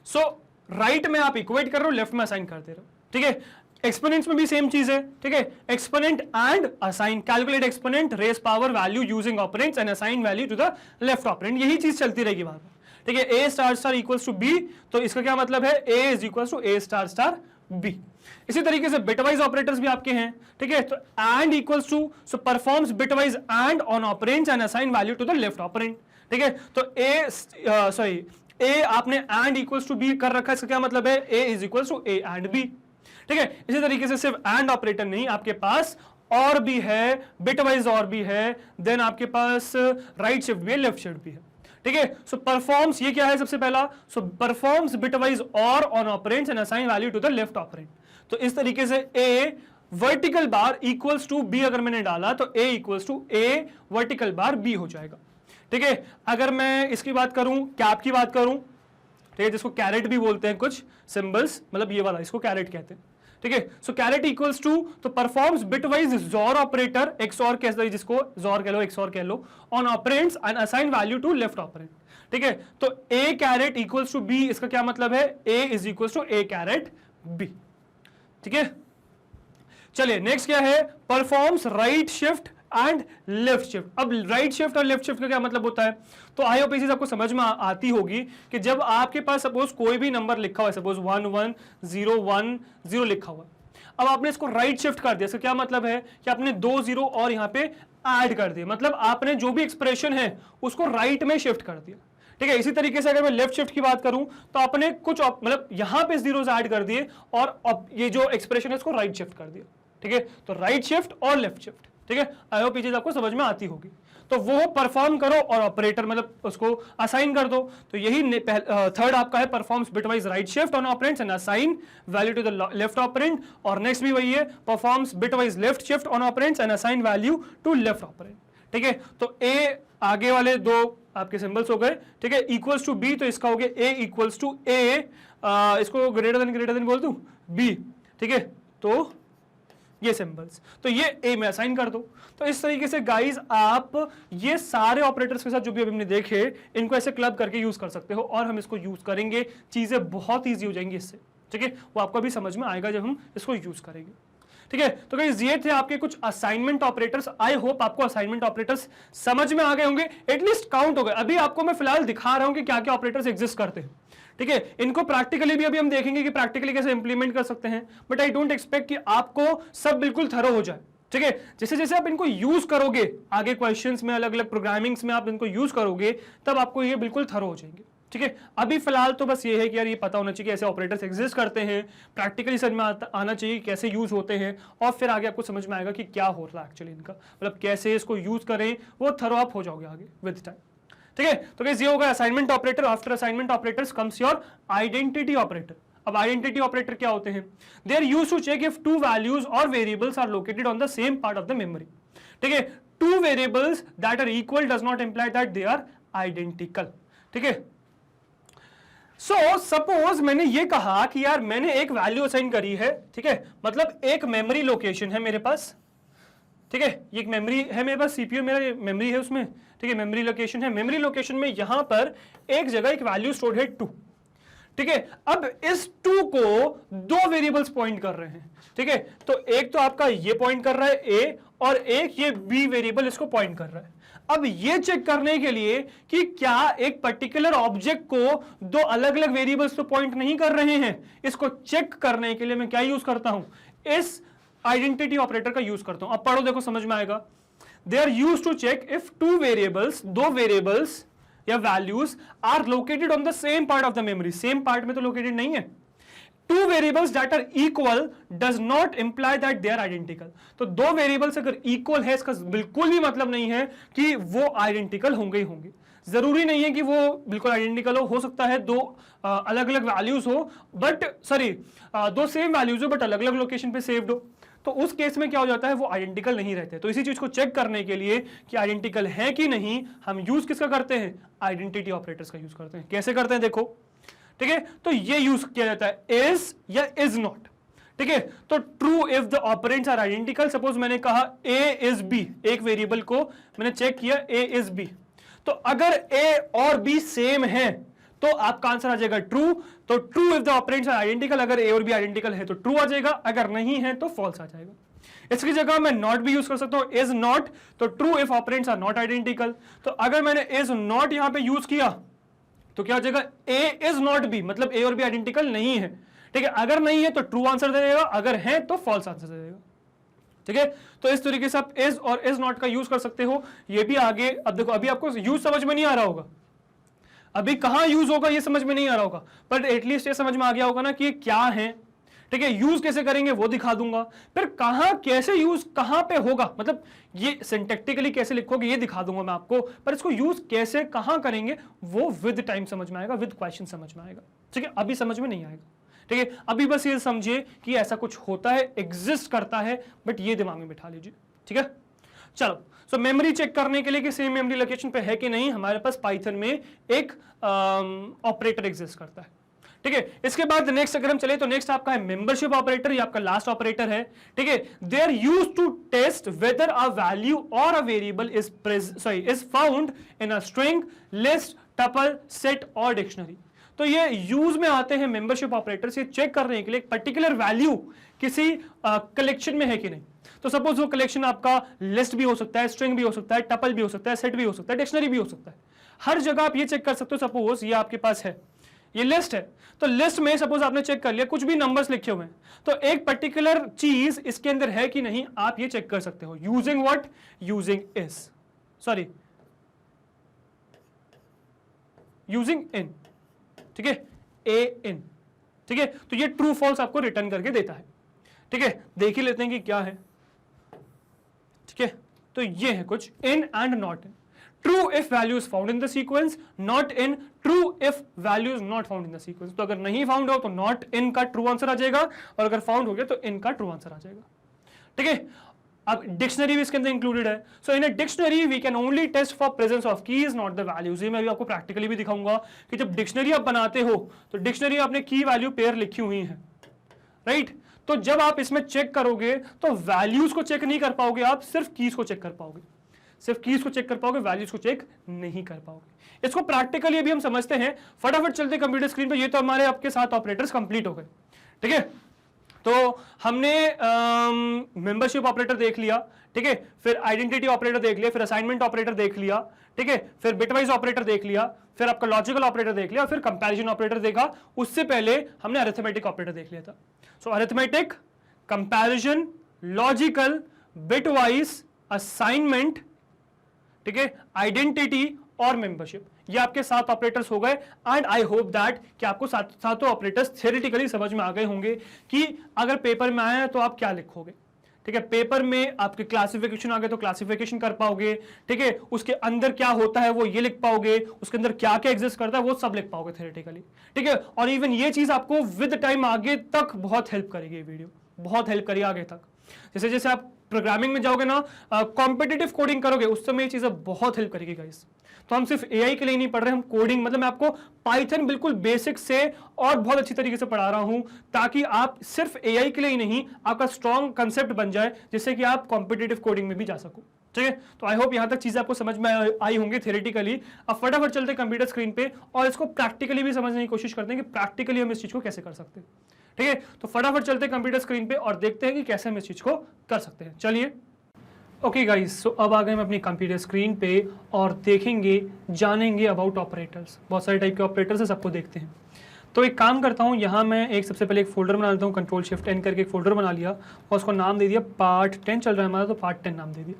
So right में आप इक्वेट कर रहे हो, लेफ्ट में असाइन कर दे रहे हो, ठीक है। एक्सपोनेंट्स में भी सेम चीज है, ठीक है। Exponent and assign, calculate exponent, raise power value using operands and assign value to the left operand, यही चीज चलती रहेगी बार बार, ठीक है। A star star equals to B, तो इसका क्या मतलब है? A is equals to A star star B. इसी तरीके से बिटवाइज ऑपरेटर्स भी आपके हैं, ठीक है। तो and equals to, so performs bitwise and on operands and assign value to the left operand, ठीक है। तो ए आपने एंड इक्वल्स टू बी कर रखा है, इसका क्या मतलब है? A is equals to A and B, ठीक है। इसी तरीके से सिर्फ एंड ऑपरेटर नहीं, आपके पास और भी है, बिटवाइज और भी है, देन आपके पास राइट शिफ्ट भी है, लेफ्ट शिफ्ट भी है, ठीक है। सो परफॉर्म्स, ये क्या है सबसे पहला? So performs bitwise OR on operands and assign value to the left operand. तो इस तरीके से A vertical bar equals to B अगर मैंने डाला तो A equals to A vertical bar B हो जाएगा, ठीक है। अगर मैं इसकी बात करूं, कैप की बात करूं, ठीक है, जिसको कैरेट भी बोलते हैं कुछ सिंबल्स, मतलब ये वाला, इसको कैरेट कहते हैं, ठीक है। सो कैरेट इक्वल्स टू, तो performs bitwise XOR operator, XOR कह दो, जिसको जोर कह लो, एक्सऑर कह लो, on operands and assign value to left operand, ठीक है। तो A caret equals to B, इसका क्या मतलब है? A is equals to A caret B, ठीक है। चलिए नेक्स्ट क्या है? Performs right shift and left shift. अब राइट शिफ्ट और लेफ्ट शिफ्ट का क्या मतलब होता है? तो आई होप ये चीज आपको समझ में आती होगी कि जब आपके पास सपोज कोई भी नंबर लिखा हुआ है, सपोज 1 1 0 1 0 लिखा हुआ है, अब आपने इसको राइट शिफ्ट कर दिया, इसका क्या मतलब है? कि आपने 2 0 और यहां पे ऐड कर दिया, मतलब आपने जो भी एक्सप्रेशन है उसको राइट में शिफ्ट कर दिया, ठीक है। इसी तरीके से अगर मैं लेफ्ट शिफ्ट की बात करूं तो आपने कुछ मतलब यहां पे जीरोस ऐड कर दिए और अब ये जो एक्सप्रेशन है इसको राइट शिफ्ट कर दिया, ठीक है। तो राइट शिफ्ट और लेफ्ट शिफ्ट, ठीक है। आई होप ये चीज आपको समझ में आती होगी। तो वो परफॉर्म करो और ऑपरेटर मतलब उसको असाइन कर दो। तो यही थर्ड आपका है, performs bitwise right shift on operands and assign value to the left operand. और नेक्स्ट भी वही है, performs bitwise left shift on operands and assign value to left operand, ठीक है। तो ए आगे वाले दो आपके सिंबल्स हो गए, ठीक है। इक्वल्स टू बी, तो इसका हो गया ए इक्वल्स टू ए, इसको ग्रेटर देन बोल दूं बी, ठीक है। तो ये सिंबल्स, तो ये ए में असाइन कर दो। तो इस तरीके से गाइस आप ये सारे ऑपरेटर्स के साथ जो भी अभी हमने देखे इनको ऐसे क्लब करके यूज कर सकते हो, और हम इसको यूज करेंगे, चीजें बहुत ईजी हो जाएंगी इससे, ठीक है। वो आपको भी समझ में आएगा जब हम इसको यूज करेंगे, ठीक है। तो गाइस ये थे आपके कुछ असाइनमेंट ऑपरेटर्स। आई होप आपको असाइनमेंट ऑपरेटर्स समझ में आ गए होंगे, एटलीस्ट काउंट हो गए। अभी आपको मैं फिलहाल दिखा रहा हूं कि क्या क्या ऑपरेटर्स एग्जिस्ट करते हैं, ठीक है। इनको प्रैक्टिकली भी अभी हम देखेंगे कि प्रैक्टिकली कैसे इंप्लीमेंट कर सकते हैं, बट आई डोंट एक्सपेक्ट कि आपको सब बिल्कुल थरो हो जाए, ठीक है। जैसे जैसे आप इनको यूज करोगे आगे क्वेश्चंस में, अलग अलग प्रोग्रामिंग्स में आप इनको यूज करोगे, तब आपको ये बिल्कुल थरो हो जाएंगे, ठीक है। अभी फिलहाल तो बस ये है कि यार ये पता होना चाहिए कि ऐसे ऑपरेटर्स एग्जिस्ट करते हैं, प्रैक्टिकली समझ में आना चाहिए कैसे यूज होते हैं, और फिर आगे आपको समझ में आएगा कि क्या हो रहा है एक्चुअली इनका, मतलब कैसे इसको यूज करें, वो थरो आप हो जाओगे आगे विद टाइम, ठीक है। तो गाइस ये होगा assignment operator. After assignment operators comes your identity operator. अब आइडेंटिटी ऑपरेटर क्या होते हैं? They are used to check if two values or variables are located on the same part of the memory, ठीक है। Two variables that are equal does not imply that they are identical, ठीक है। So suppose मैंने ये कहा कि यार मैंने एक वैल्यू असाइन करी है, ठीक है, मतलब एक मेमोरी लोकेशन है मेरे पास, ठीक है। ये एक मेमोरी है मेरे पास, सीपीयू मेरा मेमोरी है उसमें, ठीक है, मेमोरी लोकेशन है। मेमोरी लोकेशन में यहां पर एक जगह एक वैल्यू स्टोर्ड है 2, ठीक है। अब इस 2 को दो वेरिएबल्स पॉइंट कर रहे हैं, ठीक है। तो एक तो आपका ये पॉइंट कर रहा है ए, और एक ये बी वेरिएबल इसको पॉइंट कर रहा है। अब ये चेक करने के लिए कि क्या एक पर्टिकुलर ऑब्जेक्ट को दो अलग अलग वेरिएबल्स तो पॉइंट नहीं कर रहे हैं, इसको चेक करने के लिए मैं क्या यूज करता हूं, इस आइडेंटिटी ऑपरेटर का यूज करता हूं। अब पढ़ो, देखो समझ में आएगा। They are use to check if two variables, दो वेरिएबल्स या values are located on the same part of the memory. Same part में तो लोकेटेड नहीं है। Two variables that are equal does not imply that they are identical. तो दो variables अगर equal है, इसका बिल्कुल भी मतलब नहीं है कि वो आइडेंटिकल होंगे ही होंगे। जरूरी नहीं है कि वो बिल्कुल आइडेंटिकल हो सकता है दो अलग अलग वैल्यूज हो, बट सॉरी दो सेम वैल्यूज हो बट अलग अलग लोकेशन पे सेव्ड हो। तो उस केस में क्या हो जाता है, वो आइडेंटिकल नहीं रहते। तो इसी चीज को चेक करने के लिए कि आइडेंटिकल है कि नहीं, हम यूज किसका करते हैं, आइडेंटिटी ऑपरेटर्स का यूज करते हैं। कैसे करते हैं देखो, ठीक है। तो ये यूज किया जाता है इज या इज नॉट, ठीक है। तो true if the operands are identical. Suppose मैंने कहा ए इज बी, एक वेरिएबल को मैंने चेक किया ए इज बी, तो अगर ए और बी सेम है तो आपका आंसर आ जाएगा ट्रू। तो true if the operands are identical, अगर ए और बी आइडेंटिकल है तो ट्रू आ जाएगा, अगर नहीं है तो फॉल्स आ जाएगा। इसकी जगह मैं नॉट भी यूज कर सकता हूं, इज नॉट, तो true if operands are not identical. तो अगर मैंने इज नॉट यहां पे यूज किया तो क्या हो जाएगा, ए इज नॉट बी, मतलब ए और बी आइडेंटिकल नहीं है, ठीक है। अगर नहीं है तो ट्रू आंसर दे देगा, अगर है तो फॉल्स आंसर दे देगा, ठीक है। तो इस तरीके से आप इज और इज नॉट का यूज कर सकते हो। ये भी आगे, अब देखो अभी आपको यूज समझ में नहीं आ रहा होगा, अभी कहां यूज होगा ये समझ में नहीं आ रहा होगा, पर एटलीस्ट ये समझ में आ गया होगा ना कि ये क्या है, ठीक है। यूज कैसे करेंगे वो दिखा दूंगा, फिर कहां कैसे यूज कहां पे होगा, मतलब ये सिंटैक्टिकली कैसे लिखोगे ये दिखा दूंगा मैं आपको, पर इसको यूज कैसे कहां करेंगे वो विद टाइम समझ में आएगा, विद क्वेश्चन समझ में आएगा, ठीक है। अभी समझ में नहीं आएगा, ठीक है। अभी बस ये समझिए कि ऐसा कुछ होता है, एग्जिस्ट करता है, बट ये दिमाग में बिठा लीजिए, ठीक है। चलो, सो मेमोरी चेक करने के लिए कि सेम मेमोरी लोकेशन पे है कि नहीं, हमारे पास पाइथन में एक ऑपरेटर एग्जिस्ट करता है, ठीक है। इसके बाद नेक्स्ट अगर हम चले तो नेक्स्ट आपका है मेंबरशिप ऑपरेटर, ये आपका लास्ट ऑपरेटर है, ठीक है। They are used to test whether a value or a variable is found in a string, list, tuple, set और डिक्शनरी। तो ये यूज में आते हैं मेंबरशिप ऑपरेटर्स, ये चेक करने के लिए पर्टिकुलर वैल्यू किसी कलेक्शन में है कि नहीं। तो सपोज वो कलेक्शन आपका लिस्ट भी हो सकता है, स्ट्रिंग भी हो सकता है, टपल भी हो सकता है, सेट भी हो सकता है, डिक्शनरी भी हो सकता है। हर जगह आप ये चेक कर सकते हो। सपोज ये आपके पास है, ये लिस्ट है, तो लिस्ट में सपोज आपने चेक कर लिया, कुछ भी नंबर्स लिखे हुए हैं, तो एक पर्टिकुलर चीज इसके अंदर है कि नहीं आप ये चेक कर सकते हो using what, using is, sorry using in, ठीक है, ए इन, ठीक है। तो ये ट्रू फॉल्स आपको रिटर्न करके देता है, ठीक है। देख ही लेते हैं कि क्या है, ठीक है। तो ये है कुछ in and not in. True if value is found in the sequence, not in, true if value is not found in the sequence. तो अगर नहीं फाउंड हो तो नॉट इन का ट्रू आंसर आ जाएगा, और अगर फाउंड हो गया तो इन का ट्रू आंसर आ जाएगा, ठीक है। अब डिक्शनरी भी इसके अंदर इंक्लूडेड है। So in a dictionary we can only test for presence of keys not the values. ये मैं भी आपको प्रैक्टिकली भी दिखाऊंगा कि जब डिक्शनरी आप बनाते हो तो डिक्शनरी आपने की वैल्यू पेयर लिखी हुई है, राइट। तो जब आप इसमें चेक करोगे तो वैल्यूज को चेक नहीं कर पाओगे, आप सिर्फ कीज को चेक कर पाओगे, सिर्फ कीज को चेक कर पाओगे, वैल्यूज को चेक नहीं कर पाओगे। इसको प्रैक्टिकली अभी हम समझते हैं। फटाफट चलते कंप्यूटर स्क्रीन पे। ये तो हमारे आपके साथ ऑपरेटर्स कंप्लीट हो गए, ठीक है। तो हमने मेंबरशिप ऑपरेटर देख लिया, ठीक है, फिर आइडेंटिटी ऑपरेटर देख लिया, फिर असाइनमेंट ऑपरेटर देख लिया, ठीक है, फिर बिटवाइज ऑपरेटर देख लिया, फिर आपका लॉजिकल ऑपरेटर देख लिया, फिर कंपैरिजन ऑपरेटर देखा। उससे पहले हमने अरिथमेटिक ऑपरेटर देख लिया था। So arithmetic, comparison, logical, bitwise, assignment, ठीक है, आइडेंटिटी और मेंबरशिप, ये आपके 7 ऑपरेटर्स हो गए। एंड आई होप दैट कि आपको सातों ऑपरेटर्स थ्योरेटिकली समझ में आ गए होंगे कि अगर पेपर में आए तो आप क्या लिखोगे, ठीक है। पेपर में आपके क्लासिफिकेशन आ गए तो क्लासिफिकेशन कर पाओगे, ठीक है। उसके अंदर क्या होता है वो ये लिख पाओगे, उसके अंदर क्या क्या एग्जिस्ट करता है वो सब लिख पाओगे थ्योरेटिकली, ठीक है। और इवन ये चीज आपको विद टाइम आगे तक बहुत हेल्प करेगी, ये वीडियो बहुत हेल्प करेगी आगे तक। जैसे जैसे आप प्रोग्रामिंग में जाओगे ना, कॉम्पिटिटिव कोडिंग करोगे, उस समय ये चीजें बहुत हेल्प करेगी गाइस। तो हम सिर्फ एआई के लिए नहीं पढ़ रहे, हम कोडिंग, मतलब मैं आपको पाइथन बिल्कुल बेसिक से और बहुत अच्छी तरीके से पढ़ा रहा हूं, ताकि आप सिर्फ एआई के लिए ही नहीं, आपका स्ट्रॉन्ग कंसेप्ट बन जाए, जिससे कि आप कॉम्पिटिटिव कोडिंग में भी जा सको, ठीक है। तो आई होप यहां तक चीजें आपको समझ में आई होंगी थ्योरेटिकली। अब फटाफट चलते कंप्यूटर स्क्रीन पे और इसको प्रैक्टिकली भी समझने की कोशिश करते हैं कि प्रैक्टिकली हम इस चीज को कैसे कर सकते हैं, ठीक है। तो फटाफट चलते कंप्यूटर स्क्रीन पे और देखते हैं कि कैसे हम इस चीज को कर सकते हैं। चलिए, ओके गाइस, सो अब आ गए हम अपनी कंप्यूटर स्क्रीन पे और देखेंगे, जानेंगे अबाउट ऑपरेटर्स। बहुत सारे टाइप के ऑपरेटर्स हैं, सबको देखते हैं। तो एक काम करता हूँ, यहाँ मैं एक सबसे पहले एक फोल्डर बना लेता हूँ, कंट्रोल शिफ्ट एन करके एक फोल्डर बना लिया और उसको नाम दे दिया पार्ट 10 चल रहा है हमारा, तो पार्ट 10 नाम दे दिया।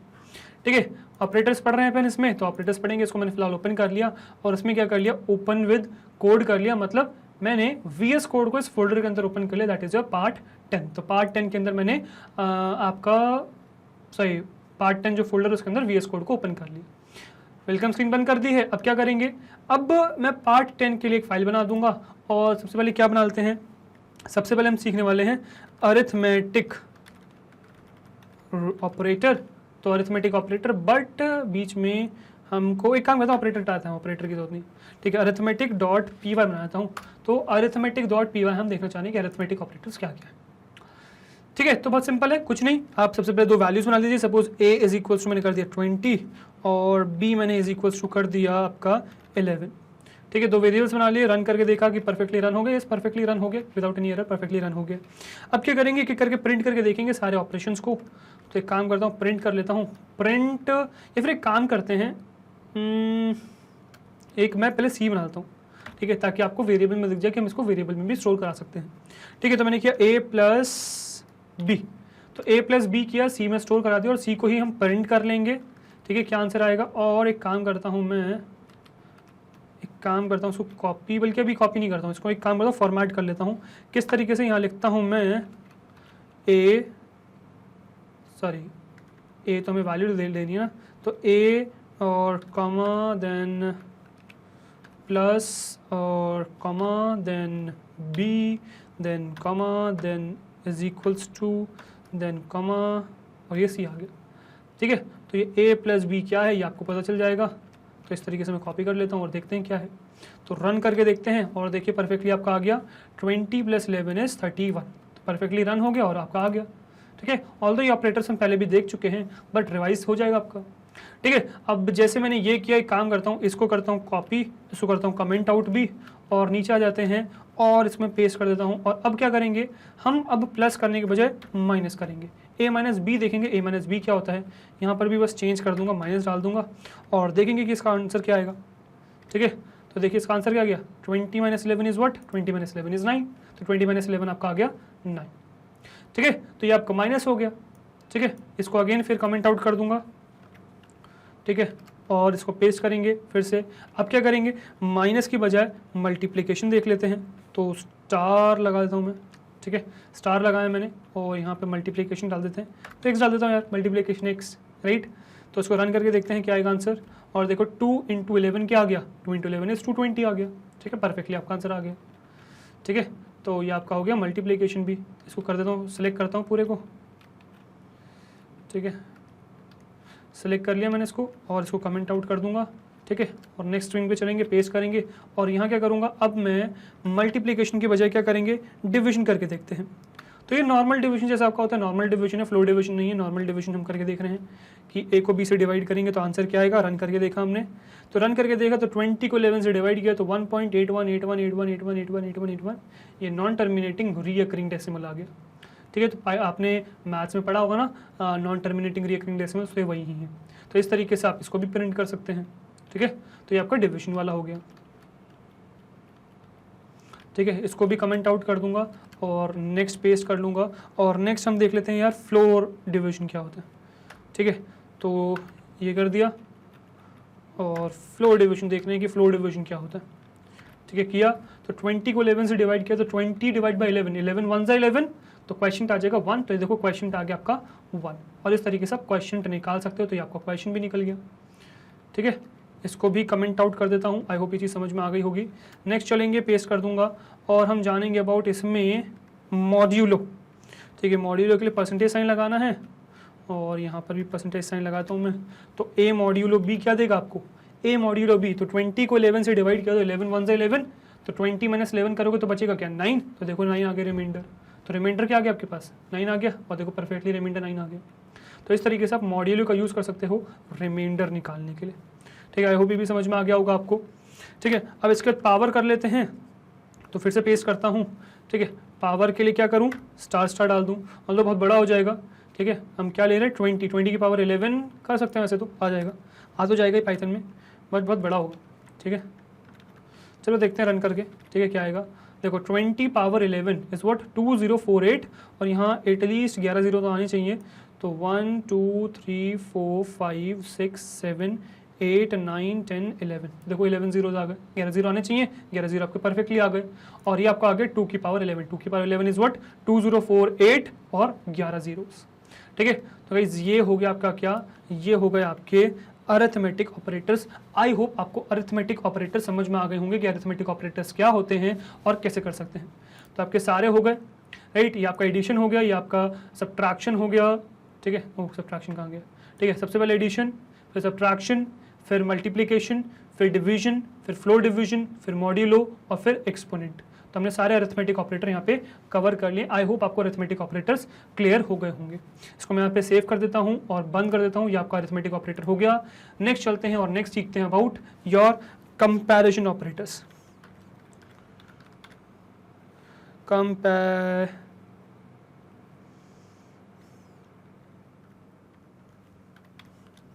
ठीक है, ऑपरेटर्स पढ़ रहे हैं अपन इसमें, तो ऑपरेटर्स पढ़ेंगे। इसको मैंने फिलहाल ओपन कर लिया और इसमें क्या कर लिया, ओपन विद कोड कर लिया, मतलब मैंने VS कोड को इस फोल्डर के अंदर ओपन कर लिया, दैट इज योर पार्ट 10। तो पार्ट 10 के अंदर मैंने पार्ट 10 जो फोल्डर उसके अंदर VS कोड को ओपन कर लिया। वेलकम स्क्रीन बंद कर दी है। अब क्या करेंगे, अब मैं पार्ट 10 के लिए एक फाइल बना दूंगा और सबसे पहले क्या बना लेते हैं, सबसे पहले हम सीखने वाले हैं अरिथमेटिक ऑपरेटर। तो अरिथमेटिक ऑपरेटर, बट बीच में हमको एक काम करता हूँ, ऑपरेटर हटाते हैं, ऑपरेटर की जरूरत नहीं। ठीक है, अरिथमेटिक डॉट पी वाई बनाता हूँ। तो अरिथमेटिक डॉट पी वाई हम देखना चाहेंगे कि अरिथमेटिक ऑपरेटर्स क्या क्या है। ठीक है, तो बहुत सिंपल है, कुछ नहीं, आप सबसे पहले दो वैल्यूज बना लीजिए। Suppose a is equals to मैंने कर दिया 20 और b मैंने इज इक्वल्स टू कर दिया आपका 11। ठीक है, दो वेरिएबल्स बना लिए, रन करके देखा कि परफेक्टली रन हो गए, परफेक्टली रन हो गए without any error, perfectly run हो गया। अब क्या करेंगे, एक करके प्रिंट करके देखेंगे सारे ऑपरेशंस को। तो एक काम करता हूँ, प्रिंट कर लेता हूँ, प्रिंट, या फिर एक काम करते हैं, एक मैं पहले सी बना लेता हूँ। ठीक है, ताकि आपको वेरिएबल में दिख जाए कि हम इसको वेरिएबल में भी स्टोर करा सकते हैं। ठीक है, तो मैंने किया a प्लस बी, तो a प्लस बी किया, सी में स्टोर करा दिया और सी को ही हम प्रिंट कर लेंगे। ठीक है, क्या आंसर आएगा। और एक काम करता हूँ मैं, उसको कॉपी, बल्कि अभी कॉपी नहीं करता हूँ, इसको एक काम करता हूँ, फॉर्मेट कर लेता हूँ। किस तरीके से, यहाँ लिखता हूँ मैं a तो हमें वैल्यू दे देनी है ना, तो a और कॉमा देन प्लस और comma then b then comma then is equals to then comma और ये c आ गया। ठीक है, तो ये a प्लस बी क्या है ये आपको पता चल जाएगा। तो इस तरीके से मैं कॉपी कर लेता हूँ और देखते हैं क्या है। तो रन करके देखते हैं और देखिए परफेक्टली आपका आ गया 20 प्लस 11 इज 31। तो परफेक्टली रन हो गया और आपका आ गया। ठीक है, ऑल्दो ये ऑपरेटर्स हम पहले भी देख चुके हैं, बट रिवाइज हो जाएगा आपका। ठीक है, अब जैसे मैंने ये किया, एक काम करता हूँ, इसको करता हूँ कॉपी, इसको करता हूँ कमेंट आउट भी, और नीचे आ जाते हैं और इसमें पेस्ट कर देता हूँ। और अब क्या करेंगे हम, अब प्लस करने के बजाय माइनस करेंगे, a माइनस बी देखेंगे, a माइनस बी क्या होता है। यहाँ पर भी बस चेंज कर दूंगा, माइनस डाल दूंगा और देखेंगे कि इसका आंसर क्या आएगा। ठीक है, तो देखिए इसका आंसर क्या गया, 20 minus 11 is what, 20 minus 11 is 9। तो 20 माइनस 11 आपका आ गया 9। ठीक है, तो ये आपका माइनस हो गया। ठीक है, इसको अगेन फिर कमेंट आउट कर दूंगा। ठीक है, और इसको पेस्ट करेंगे फिर से। अब क्या करेंगे, माइनस की बजाय मल्टीप्लिकेशन देख लेते हैं, तो स्टार लगा देता हूँ मैं। ठीक है, स्टार लगाया मैंने और यहाँ पे मल्टीप्लिकेशन डाल देते हैं, तो एक्स डाल देता हूँ यार, मल्टीप्लिकेशन एक्स, राइट। तो इसको रन करके देखते हैं क्या आएगा आंसर। और देखो 2 इंटू 11 क्या आ गया, 2 इंटू 11 इज 220 आ गया। ठीक है, परफेक्टली आपका आंसर आ गया। ठीक है, तो ये आपका हो गया मल्टीप्लिकेशन भी। इसको कर देता हूँ, सेलेक्ट करता हूँ पूरे को। ठीक है, सेलेक्ट कर लिया मैंने इसको और इसको कमेंट आउट कर दूंगा। ठीक है, और नेक्स्ट स्ट्रिंग पे चलेंगे, पेस्ट करेंगे और यहाँ क्या करूँगा, अब मैं मल्टीप्लिकेशन के बजाय क्या करेंगे, डिवीजन करके देखते हैं। तो ये नॉर्मल डिवीजन जैसा आपका होता है, नॉर्मल डिवीजन है, फ्लो डिवीजन नहीं है, नॉर्मल डिवीजन हम करके देख रहे हैं कि a को b से डिवाइड करेंगे तो आंसर क्या आएगा। रन करके देखा हमने, तो रन करके देखा तो 20 को 11 से डिवाइड किया तो 1.818181818181 ये नॉन टर्मिनेटिंग रीअकरिंग डेसिमल आ गया। ठीक है, तो आपने मैथ्स में पढ़ा होगा ना, नॉन टर्मिनेटिंग रीअकरिंग डेसिमल, तो वही ही है। तो इस तरीके से आप इसको भी प्रिंट कर सकते हैं। ठीक है, तो ये आपका डिवीजन वाला हो गया। ठीक है, इसको भी कमेंट आउट कर दूंगा और नेक्स्ट पेस्ट कर लूँगा और नेक्स्ट हम देख लेते हैं यार फ्लोर डिवीजन क्या होता है। ठीक है, तो ये कर दिया और फ्लोर डिवीजन देख रहे हैं कि फ्लोर डिवीजन क्या होता है। ठीक है, किया तो 20 को 11 से डिवाइड किया तो 20 डिवाइड बाई 11, 11 वन सा 11, तो क्वेश्चन आ जाएगा 1। तो ये देखो क्वेश्चन आ गया आपका 1 और इस तरीके से आप क्वेश्चन निकाल सकते हो। तो ये आपका क्वेश्चन भी निकल गया। ठीक है, इसको भी कमेंट आउट कर देता हूँ। आई होप ये चीज़ समझ में आ गई होगी। नेक्स्ट चलेंगे, पेस्ट कर दूंगा और हम जानेंगे अबाउट इसमें मॉड्यूलो। ठीक है, मॉड्यूलो के लिए परसेंटेज साइन लगाना है और यहाँ पर भी परसेंटेज साइन लगाता हूँ मैं। तो a मॉड्यूलो b क्या देगा आपको, a मॉड्यूलो b, तो 20 को 11 से डिवाइड किया तो 11 वन से 11, तो 20 माइनस 11 करोगे तो बचेगा क्या, 9। तो देखो 9 आ गया रिमाइंडर, तो रिमाइंडर क्या आ गया आपके पास, 9 आ गया और देखो परफेक्टली रिमाइंडर 9 आ गया। तो इस तरीके से आप मॉड्यूलो का यूज़ कर सकते हो रिमाइंडर निकालने के लिए। ठीक है, आई होप ये भी समझ में आ गया होगा आपको। ठीक है, अब इसके बाद पावर कर लेते हैं, तो फिर से पेस्ट करता हूँ। ठीक है, पावर के लिए क्या करूँ, स्टार स्टार डाल दूँ, मतलब बहुत बड़ा हो जाएगा। ठीक है, हम क्या ले रहे हैं 20 की पावर 11 कर सकते हैं, वैसे तो आ जाएगा, आ तो जाएगा ही पाइथन में, बट बहुत बड़ा होगा। ठीक है, चलो देखते हैं रन करके। ठीक है, क्या आएगा, देखो 20 पावर 11 इज व्हाट 2048 और यहाँ एटलीस्ट 11 जीरो तो आने चाहिए। तो 1 2 3 4 5 6 7 8 9 10 11 देखो 11 जीरोज आ गए, 11 जीरो आने चाहिए, 11 जीरो आपके परफेक्टली आ गए। और ये आपका आ गया 2 की पावर 11, 2 की पावर 11 इज व्हाट 2048 और 11 जीरोस। ठीक है, तो गाइस ये हो गया आपका क्या, ये हो गए आपके अरिथमेटिक ऑपरेटर्स। आई होप आपको अरिथमेटिक ऑपरेटर समझ में आ गए होंगे कि अरिथमेटिक ऑपरेटर्स क्या होते हैं और कैसे कर सकते हैं। तो आपके सारे हो गए राइट, ये आपका एडिशन हो गया, ये आपका सब्ट्रैक्शन हो गया। ठीक है, वो सब्ट्रैक्शन कहाँ गया, ठीक है, सबसे पहले एडिशन, फिर सब्ट्रैक्शन, फिर मल्टीप्लिकेशन, फिर डिवीजन, फिर फ्लोर डिवीजन, फिर मॉड्यूलो और फिर एक्सपोनेंट। तो हमने सारे अरिथमेटिक ऑपरेटर यहाँ पे कवर कर लिए। आई होप आपको अरिथमेटिक ऑपरेटर्स क्लियर हो गए होंगे। इसको मैं यहाँ पे सेव कर देता हूँ और बंद कर देता हूँ। ये आपका अरिथमेटिक ऑपरेटर हो गया। नेक्स्ट चलते हैं और नेक्स्ट सीखते हैं about your comparison operators.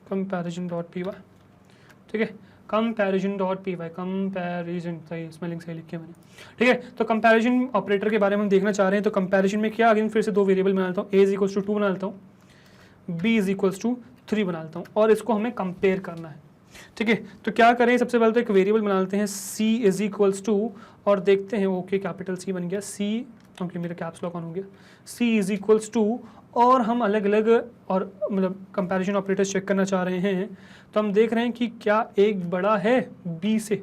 comparison.py, ठीक है, comparison.py, कंपैरिजन, सही स्पेलिंग सही लिखी है मैंने। ठीक है, तो कंपैरिजन ऑपरेटर के बारे में हम देखना चाह रहे हैं। तो कंपैरिजन में क्या, अगेन फिर से 2 वेरिएबल बना लेता हूँ, a इज इक्वल्स टू 2 बना लेता हूँ, b इज इक्वल्स टू 3 बना लेता हूँ और इसको हमें कंपेयर करना है। ठीक है, तो क्या करें, सबसे पहले तो एक वेरिएबल बना लेते हैं c इज इक्वल्स टू और देखते हैं, ओके कैपिटल C बन गया, c, ओके मेरा कैप्स लॉक ऑन हो गया, c इज इक्वल्स टू और हम अलग अलग और मतलब कंपैरिजन ऑपरेटर्स चेक करना चाह रहे हैं। तो हम देख रहे हैं कि क्या एक बड़ा है b से,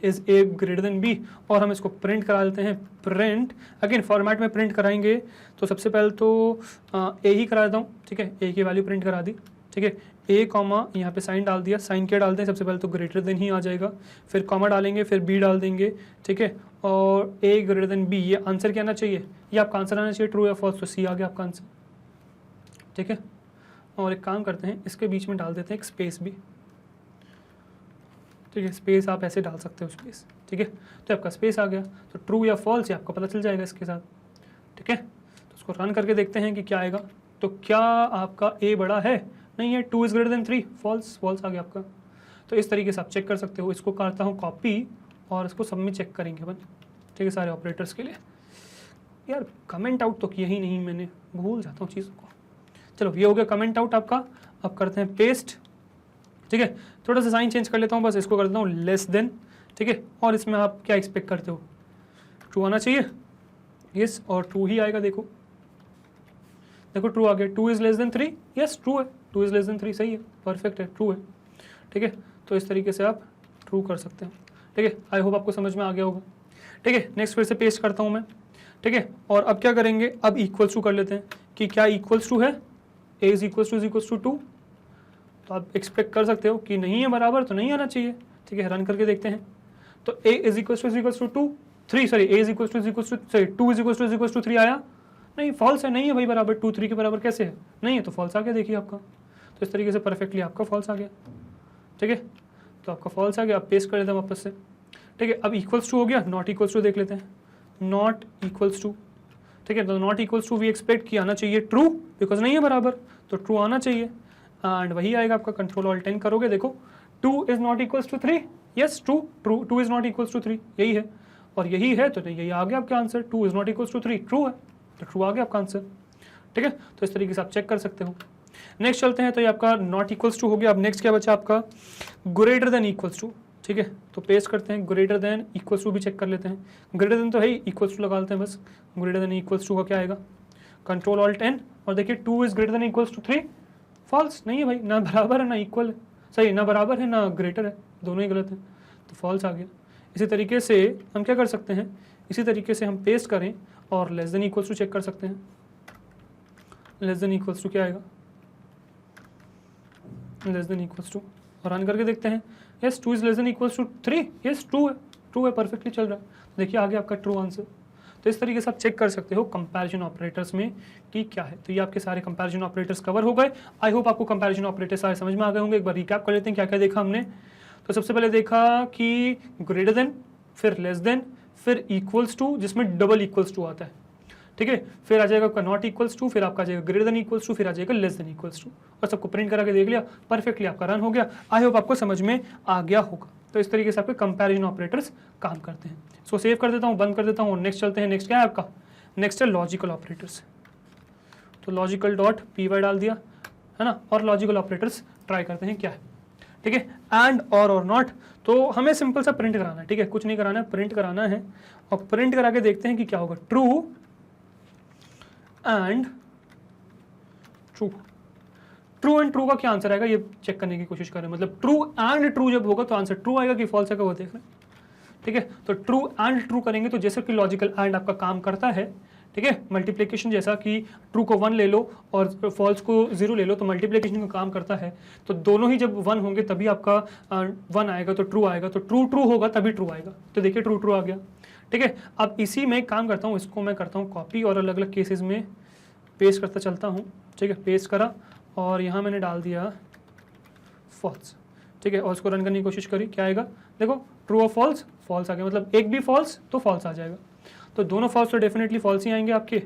is a greater than b, और हम इसको प्रिंट करा देते हैं। प्रिंट अगेन फॉर्मेट में प्रिंट कराएंगे तो सबसे पहले तो a ही करा देता हूँ। ठीक है, a की वैल्यू प्रिंट करा दी। ठीक है, a कॉमा यहाँ पे साइन डाल दिया, साइन क्या डालते हैं, सबसे पहले तो ग्रेटर देन ही आ जाएगा, फिर कॉमा डालेंगे, फिर b डाल देंगे। ठीक है, और a ग्रेटर देन b, ये आंसर क्या आना चाहिए, ये आपका आंसर आना चाहिए ट्रू या फॉल्स, तो c आ गया आपका आंसर। ठीक है, और एक काम करते हैं, इसके बीच में डाल देते हैं एक स्पेस भी। ठीक है, स्पेस आप ऐसे डाल सकते हो स्पेस। ठीक है, तो आपका स्पेस आ गया, तो ट्रू या फॉल्स ये आपको पता चल जाएगा इसके साथ। ठीक है, तो उसको रन करके देखते हैं कि क्या आएगा। तो क्या आपका a बड़ा है, नहीं है, 2 is greater than 3, false, false आ गया आपका। तो इस तरीके से आप चेक कर सकते हो। इसको करता हूँ कॉपी और इसको सब में चेक करेंगे अपन। ठीक है, सारे ऑपरेटर्स के लिए। यार कमेंट आउट तो किया ही नहीं मैंने, भूल जाता हूँ चीज़ों को। चलो ये हो गया कमेंट आउट आपका। अब करते हैं पेस्ट। ठीक है, थोड़ा सा साइन चेंज कर लेता हूँ, बस इसको कर देता हूँ लेस देन। ठीक है, और इसमें आप क्या एक्सपेक्ट करते हो, ट्रू आना चाहिए, यस, और ट्रू ही आएगा। देखो देखो ट्रू आ गया, 2 is less then 3, yes true है, 2 इज लेस देन 3 सही है, परफेक्ट है, ट्रू है। ठीक है, तो इस तरीके से आप ट्रू कर सकते हैं। ठीक है, आई होप आपको समझ में आ गया होगा। ठीक है, नेक्स्ट फिर से पेस्ट करता हूँ मैं। ठीक है, और अब क्या करेंगे, अब इक्वल्स टू कर लेते हैं कि क्या इक्वल्स टू है, a इज इक्वल्स टू 2। तो आप एक्सपेक्ट कर सकते हो कि नहीं है बराबर, तो नहीं आना चाहिए। ठीक है, रन करके देखते हैं। तो a is equals to 2, 3 sorry, a is equals to sorry 2 is equals to 3 आया, नहीं फॉल्स है, नहीं है भाई बराबर, 2 3 के बराबर कैसे है, नहीं है, तो फॉल्स आ गया। देखिए आपका, तो इस तरीके से परफेक्टली आपका फॉल्स आ गया। ठीक है, तो आपका फॉल्स आ गया। आप पेस्ट कर लेते हैं वापस से। ठीक है, अब इक्वल्स टू हो गया, नॉट इक्वल्स टू देख लेते हैं, नॉट इक्वल्स टू। ठीक है, तो not equals to we expect कि आना चाहिए ट्रू, बिकॉज नहीं है बराबर, तो ट्रू आना चाहिए एंड वही आएगा आपका। कंट्रोल ऑल्ट 10 करोगे, देखो 2 is not equals to 3, yes true, true, 2 is not equals to 3 यही है, और यही है, तो यही आ गया आपका answer, 2 is not equals to 3 true है, तो ट्रू आ गया आपका आंसर। ठीक है, तो इस तरीके से आप चेक कर सकते हो। नेक्स्ट चलते हैं, तो ये आपका नॉट इक्वल्स टू हो गया। अब नेक्स्ट क्या बचा आपका, ग्रेटर देन इक्वल्स टू। ठीक है, तो पेस्ट करते हैं, ग्रेटर देन इक्वल्स टू भी चेक कर लेते हैं। ग्रेटर देन तो है ही, इक्वल्स टू लगा लेते हैं बस। ग्रेटर देन इक्वल्स टू का क्या आएगा, कंट्रोल ऑल्ट n, और देखिए 2 is greater than equals to 3, false, नहीं है भाई, ना बराबर है ना इक्वल है, सही ना बराबर है ना ग्रेटर है, दोनों ही गलत है, तो फॉल्स आ गया। इसी तरीके से हम क्या कर सकते हैं, इसी तरीके से हम पेस्ट करें और less than equals to check कर सकते हैं। लेस देन इक्वल्स टू क्या आएगा, लेस देन इक्वल्स टू, और रन करके देखते हैं, yes 2 is less than equals to 3, yes true है, परफेक्टली चल रहा है। देखिए आगे आपका ट्रू आंसर। तो इस तरीके से आप चेक कर सकते हो कंपैरिजन ऑपरेटर्स में कि क्या है। तो ये आपके सारे कंपैरिजन ऑपरेटर्स कवर हो गए। आई होप आपको कंपैरिजन ऑपरेटर्स सारे समझ में आ गए होंगे। एक बार रिकैप कर लेते हैं क्या क्या देखा हमने। तो सबसे पहले देखा कि ग्रेटर देन, फिर लेस देन, फिर इक्वल्स टू जिसमें डबल इक्वल्स टू आता है। ठीक है, फिर आ जाएगा आपका नॉट इक्वल्स टू, फिर आपका आ जाएगा ग्रेटर देन इक्वल्स टू, फिर आ जाएगा लेस देन इक्वल्स टू, और सबको प्रिंट करा के देख लिया, परफेक्टली आपका रन हो गया। आई होप आपको समझ में आ गया होगा। तो इस तरीके से आपके कंपैरिजन ऑपरेटर्स काम करते हैं। इसको सेव कर देता हूँ, बंद कर देता हूँ, नेक्स्ट चलते हैं। नेक्स्ट क्या है आपका, नेक्स्ट है लॉजिकल ऑपरेटर्स। तो लॉजिकल डॉट पी वाई डाल दिया है ना, और लॉजिकल ऑपरेटर्स ट्राई करते हैं क्या है, ठीक है। एंड और नॉट, तो हमें सिंपल सा प्रिंट कराना है, ठीक है, कुछ नहीं कराना है, प्रिंट कराना है। और प्रिंट करा के देखते हैं कि क्या होगा, true and true. True and true का क्या आंसर आएगा ये चेक करने की कोशिश करें, मतलब ट्रू एंड ट्रू जब होगा तो आंसर ट्रू आएगा कि फॉल्स आएगा वो देख रहे हैं, ठीक है। तो ट्रू एंड ट्रू करेंगे तो जैसे कि लॉजिकल एंड आपका काम करता है, ठीक है, मल्टीप्लिकेशन जैसा कि ट्रू को 1 ले लो और फॉल्स को 0 ले लो तो मल्टीप्लिकेशन का काम करता है। तो दोनों ही जब 1 होंगे तभी आपका 1 आएगा तो ट्रू आएगा, तो ट्रू ट्रू होगा तभी ट्रू आएगा। तो देखिए ट्रू ट्रू आ गया, ठीक है। अब इसी में काम करता हूँ, इसको मैं करता हूँ कॉपी और अलग अलग केसेस में पेस्ट करता चलता हूँ, ठीक है। पेस्ट करा और यहाँ मैंने डाल दिया फॉल्स, ठीक है, और उसको रन करने की कोशिश करी, क्या आएगा देखो, ट्रू और फॉल्स, फॉल्स आ गया, मतलब एक भी फॉल्स तो फॉल्स आ जाएगा। तो दोनों फॉल्स तो डेफिनेटली फॉल्स ही आएंगे आपके,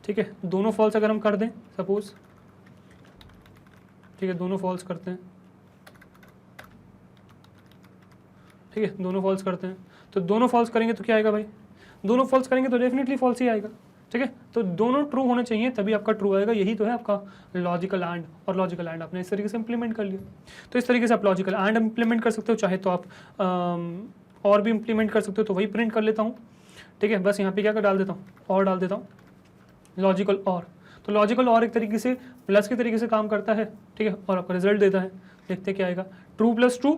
ठीक है। दोनों फॉल्स अगर हम कर दें सपोज, ठीक है, दोनों फॉल्स करते हैं, ठीक है, दोनों फॉल्स करते हैं, तो दोनों फॉल्स करेंगे तो क्या आएगा भाई, दोनों फॉल्स करेंगे तो डेफिनेटली फॉल्स ही आएगा, ठीक है। तो दोनों ट्रू होने चाहिए तभी आपका ट्रू आएगा, यही तो है आपका लॉजिकल एंड। और लॉजिकल एंड आपने इस तरीके से इंप्लीमेंट कर लिया। तो इस तरीके से आप लॉजिकल एंड इंप्लीमेंट कर सकते हो, चाहे तो आप और भी इंप्लीमेंट कर सकते हो। तो वही प्रिंट कर लेता हूँ, ठीक है, बस यहाँ पे क्या कर डाल देता हूँ, और डाल देता हूँ लॉजिकल और। तो लॉजिकल और एक तरीके से प्लस के तरीके से काम करता है, ठीक है, और आपका रिजल्ट देता है। देखते क्या आएगा, ट्रू प्लस ट्रू,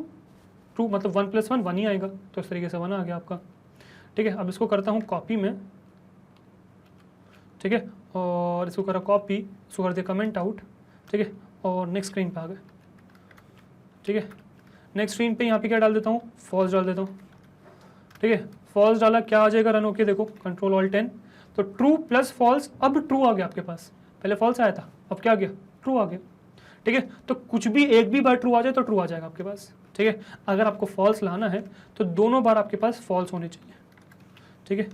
ट्रू मतलब 1 + 1 1 ही आएगा, तो इस तरीके से 1 आ गया आपका, ठीक है। अब इसको करता हूँ कॉपी में, ठीक है, और इसको करा कॉपी, इसको कर दिया कमेंट आउट, ठीक है, और नेक्स्ट स्क्रीन पे आ गए, ठीक है। नेक्स्ट स्क्रीन पे यहाँ पे क्या डाल देता हूँ, फॉल्स डाल देता हूँ, ठीक है। फॉल्स डाला, क्या आ जाएगा, रन होके देखो, कंट्रोल ऑल्ट 10, तो ट्रू प्लस फॉल्स, अब ट्रू आ गया आपके पास, पहले फॉल्स आया था, अब क्या आ गया, ट्रू आ गया, ठीक है। तो कुछ भी एक भी बार ट्रू आ जाए तो ट्रू आ जाएगा आपके पास, ठीक है। अगर आपको फॉल्स लाना है तो दोनों बार आपके पास फॉल्स होने चाहिए, ठीक है।